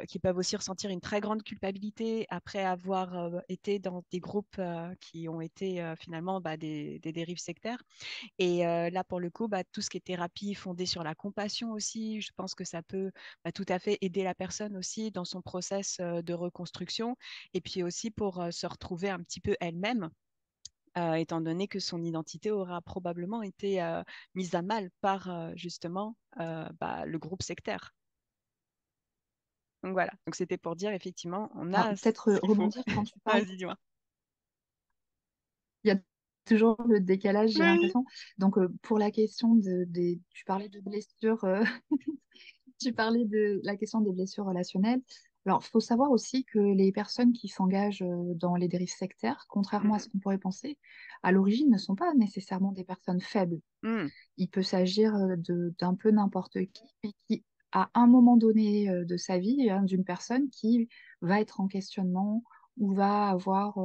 qui peuvent aussi ressentir une très grande culpabilité après avoir été dans des groupes qui ont été finalement des dérives sectaires. Et là, pour le coup, tout ce qui est thérapie fondée sur la compassion aussi, je pense que ça peut tout à fait aider la personne aussi dans son process de reconstruction et puis aussi pour se retrouver un petit peu elle-même. Étant donné que son identité aura probablement été mise à mal par justement le groupe sectaire. Donc voilà, donc c'était pour dire effectivement, on Alors, a peut-être ce qu'il faut. rebondir quand tu parles. Vas-y, dis-moi. Il y a toujours le décalage, j'ai Oui. l'impression. Donc, pour la question tu parlais de blessures, tu parlais de la question des blessures relationnelles. Alors, il faut savoir aussi que les personnes qui s'engagent dans les dérives sectaires, contrairement à ce Mhm. qu'on pourrait penser, à l'origine ne sont pas nécessairement des personnes faibles. Mhm. Il peut s'agir d'un peu n'importe qui, mais qui, à un moment donné de sa vie, hein, d'une personne qui va être en questionnement ou va avoir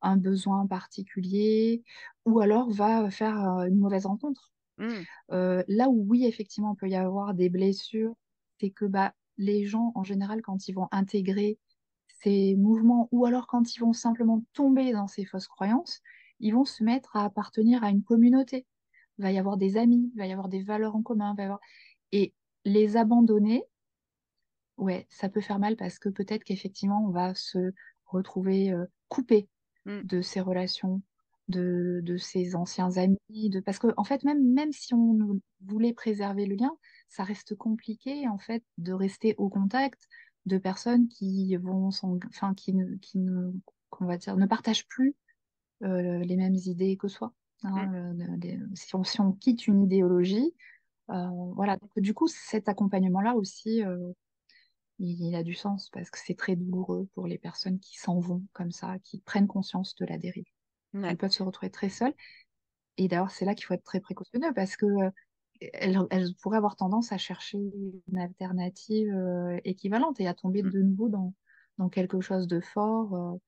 un besoin particulier ou alors va faire une mauvaise rencontre. Mhm. Là où oui, effectivement, il peut y avoir des blessures, c'est que les gens, en général, quand ils vont intégrer ces mouvements ou alors quand ils vont simplement tomber dans ces fausses croyances, ils vont se mettre à appartenir à une communauté. Il va y avoir des amis, il va y avoir des valeurs en commun, il va y avoir... Et les abandonner, ouais, ça peut faire mal parce que peut-être qu'effectivement, on va se retrouver coupé Mhm. de ces relations, de ses anciens amis, parce que en fait, même si on voulait préserver le lien, ça reste compliqué en fait de rester au contact de personnes qui vont enfin, qu'on va dire, ne partagent plus les mêmes idées que soi. Mhm. Hein, si on quitte une idéologie, voilà. Donc, du coup, cet accompagnement-là aussi, il a du sens parce que c'est très douloureux pour les personnes qui s'en vont comme ça, qui prennent conscience de la dérive. Ouais. Elles peuvent se retrouver très seules. Et d'ailleurs, c'est là qu'il faut être très précautionneux parce que elles pourraient avoir tendance à chercher une alternative équivalente et à tomber Mhm. de nouveau dans quelque chose de fort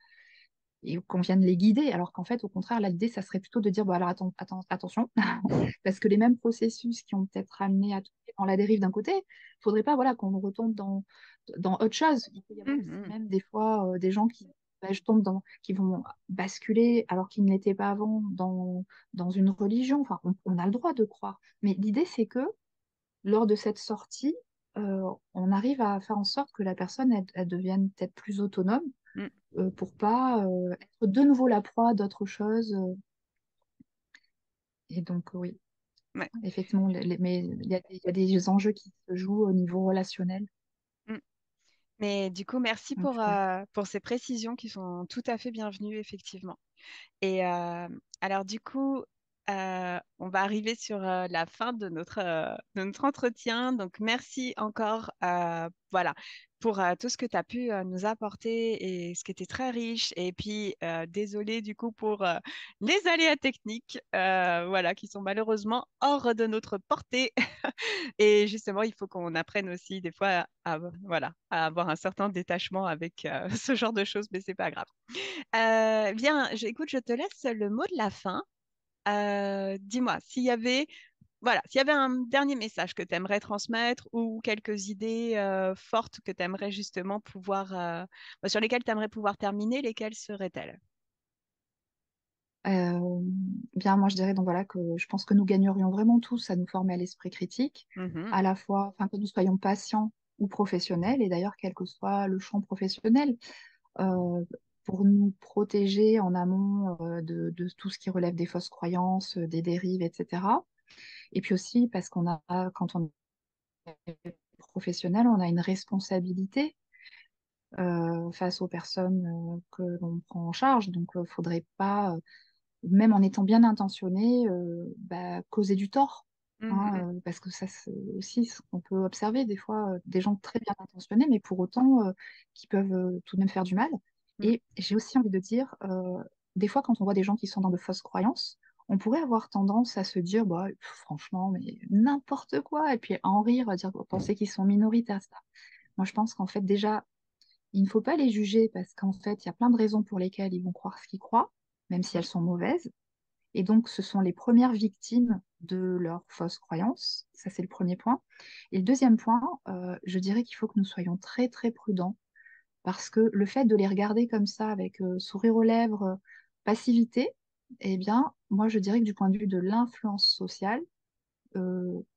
et qu'on vienne les guider. Alors qu'en fait, au contraire, là, l'idée, ça serait plutôt de dire, bon, alors attention, parce que les mêmes processus qui ont peut-être amené à tomber dans la dérive d'un côté, il faudrait pas voilà, qu'on retombe dans autre chose. Il peut y avoir aussi Mhm. même des fois des gens qui vont basculer alors qu'ils ne l'étaient pas avant dans une religion. Enfin, on a le droit de croire. Mais l'idée, c'est que lors de cette sortie, on arrive à faire en sorte que la personne elle devienne peut-être plus autonome Mhm. pour pas être de nouveau la proie d'autre chose. Et donc, oui, Ouais. effectivement, mais il y a des enjeux qui se jouent au niveau relationnel. Mhm. Mais du coup, merci Donc, ouais. pour ces précisions qui sont tout à fait bienvenues, effectivement. Et alors, du coup, on va arriver sur la fin de notre entretien. Donc, merci encore voilà, pour tout ce que tu as pu nous apporter et ce qui était très riche. Et puis, désolé du coup pour les aléas techniques voilà, qui sont malheureusement hors de notre portée. Et justement, il faut qu'on apprenne aussi des fois voilà, à avoir un certain détachement avec ce genre de choses, mais c'est pas grave. Bien, écoute, je te laisse le mot de la fin. Dis-moi, voilà, s'il y avait un dernier message que tu aimerais transmettre ou quelques idées fortes que tu aimerais justement pouvoir, sur lesquelles tu aimerais pouvoir terminer, lesquelles seraient-elles? Euh, Bien, moi, je dirais donc voilà que je pense que nous gagnerions vraiment tous à nous former à l'esprit critique, Mhm. à la fois, enfin, que nous soyons patients ou professionnels, et d'ailleurs, quel que soit le champ professionnel, euh, pour nous protéger en amont de tout ce qui relève des fausses croyances, des dérives, etc. Et puis aussi parce quand on est professionnel, on a une responsabilité face aux personnes que l'on prend en charge. Donc, il ne faudrait pas, même en étant bien intentionné, causer du tort. Mhm. Hein, parce que ça, c'est aussi ce qu'on peut observer des fois, des gens très bien intentionnés, mais pour autant qui peuvent tout de même faire du mal. Mm. Et j'ai aussi envie de dire, des fois, quand on voit des gens qui sont dans de fausses croyances, on pourrait avoir tendance à se dire, bah, franchement, mais n'importe quoi, et puis à en rire, à dire, penser qu'ils sont minoritaires, ça. Moi, je pense qu'en fait, déjà, il ne faut pas les juger parce qu'en fait, il y a plein de raisons pour lesquelles ils vont croire ce qu'ils croient, même si elles sont mauvaises. Et donc, ce sont les premières victimes de leurs fausses croyances. Ça, c'est le premier point. Et le deuxième point, je dirais qu'il faut que nous soyons très, très prudents parce que le fait de les regarder comme ça, avec sourire aux lèvres, passivité, eh bien, moi, je dirais que du point de vue de l'influence sociale,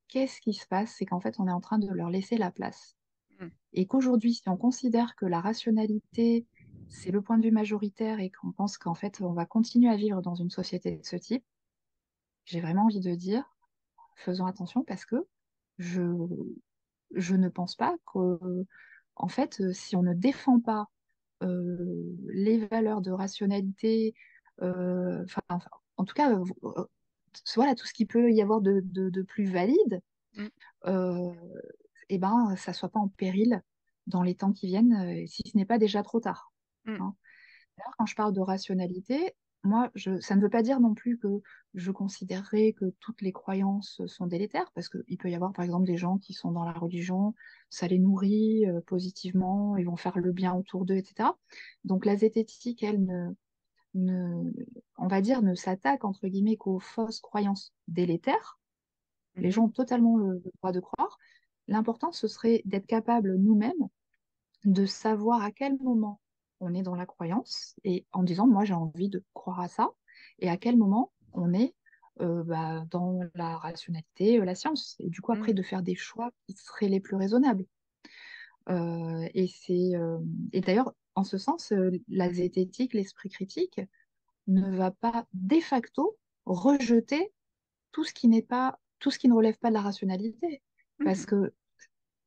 qu'est-ce qui se passe? C'est qu'en fait, on est en train de leur laisser la place. Mm. Et qu'aujourd'hui, si on considère que la rationalité, c'est le point de vue majoritaire et qu'on pense qu'en fait, on va continuer à vivre dans une société de ce type, j'ai vraiment envie de dire, faisons attention parce que je, je ne pense pas que, en fait, si on ne défend pas les valeurs de rationalité, en tout cas, voilà, tout ce qui peut y avoir de plus valide, Mm. euh, eh ben, ça soit pas en péril dans les temps qui viennent, si ce n'est pas déjà trop tard. Mm. Hein. D'ailleurs, quand je parle de rationalité, moi, ça ne veut pas dire non plus que je considérerais que toutes les croyances sont délétères, parce qu'il peut y avoir, par exemple, des gens qui sont dans la religion, ça les nourrit positivement, ils vont faire le bien autour d'eux, etc. Donc la zététique, elle, ne, on va dire, ne s'attaque, entre guillemets, qu'aux fausses croyances délétères. Les Mhm. gens ont totalement le droit de croire. L'important, ce serait d'être capable nous-mêmes de savoir à quel moment on est dans la croyance et en disant, moi j'ai envie de croire à ça, et à quel moment on est dans la rationalité, la science, et du coup après Mm. de faire des choix qui seraient les plus raisonnables. Euh, et c'est et d'ailleurs, en ce sens, la zététique, l'esprit critique, ne va pas de facto rejeter tout ce qui ne relève pas de la rationalité. Parce Mm. que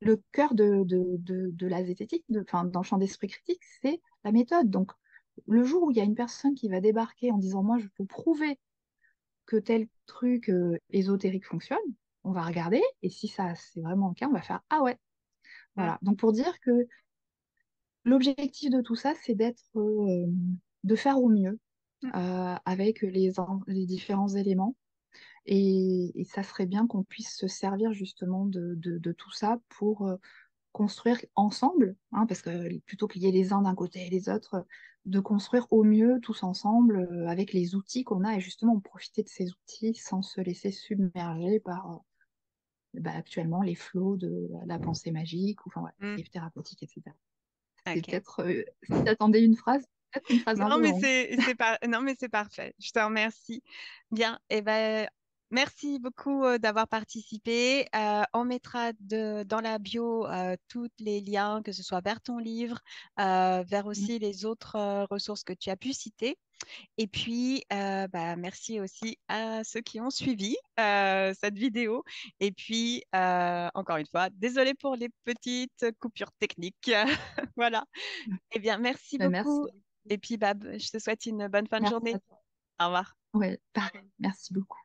le cœur de la zététique, enfin, dans le champ d'esprit critique, c'est la méthode. Donc, le jour où il y a une personne qui va débarquer en disant, moi, je peux prouver que tel truc ésotérique fonctionne, on va regarder, et si ça, c'est vraiment le cas, on va faire, ah ouais, Mm. voilà. Donc, pour dire que l'objectif de tout ça, c'est de faire au mieux Mm. avec les différents éléments. Et ça serait bien qu'on puisse se servir justement de tout ça pour construire ensemble, hein, parce que plutôt qu'il y ait les uns d'un côté et les autres, de construire au mieux tous ensemble avec les outils qu'on a et justement profiter de ces outils sans se laisser submerger par actuellement les flots de la pensée magique ou enfin, ouais, Mm. dérives thérapeutiques, etc. C'est Ok. peut-être, si t'attendais une phrase, peut-être une phrase un Non, peu mais longue. non, mais c'est parfait. Je te remercie. Bien. Et ben, merci beaucoup d'avoir participé. On mettra dans la bio tous les liens, que ce soit vers ton livre, vers aussi les autres ressources que tu as pu citer. Et puis, merci aussi à ceux qui ont suivi cette vidéo. Et puis, encore une fois, désolée pour les petites coupures techniques. Voilà. Eh bien, merci Merci beaucoup. beaucoup. Et puis, je te souhaite une bonne fin de Merci journée. à toi. Au revoir. Ouais, pareil. Merci beaucoup.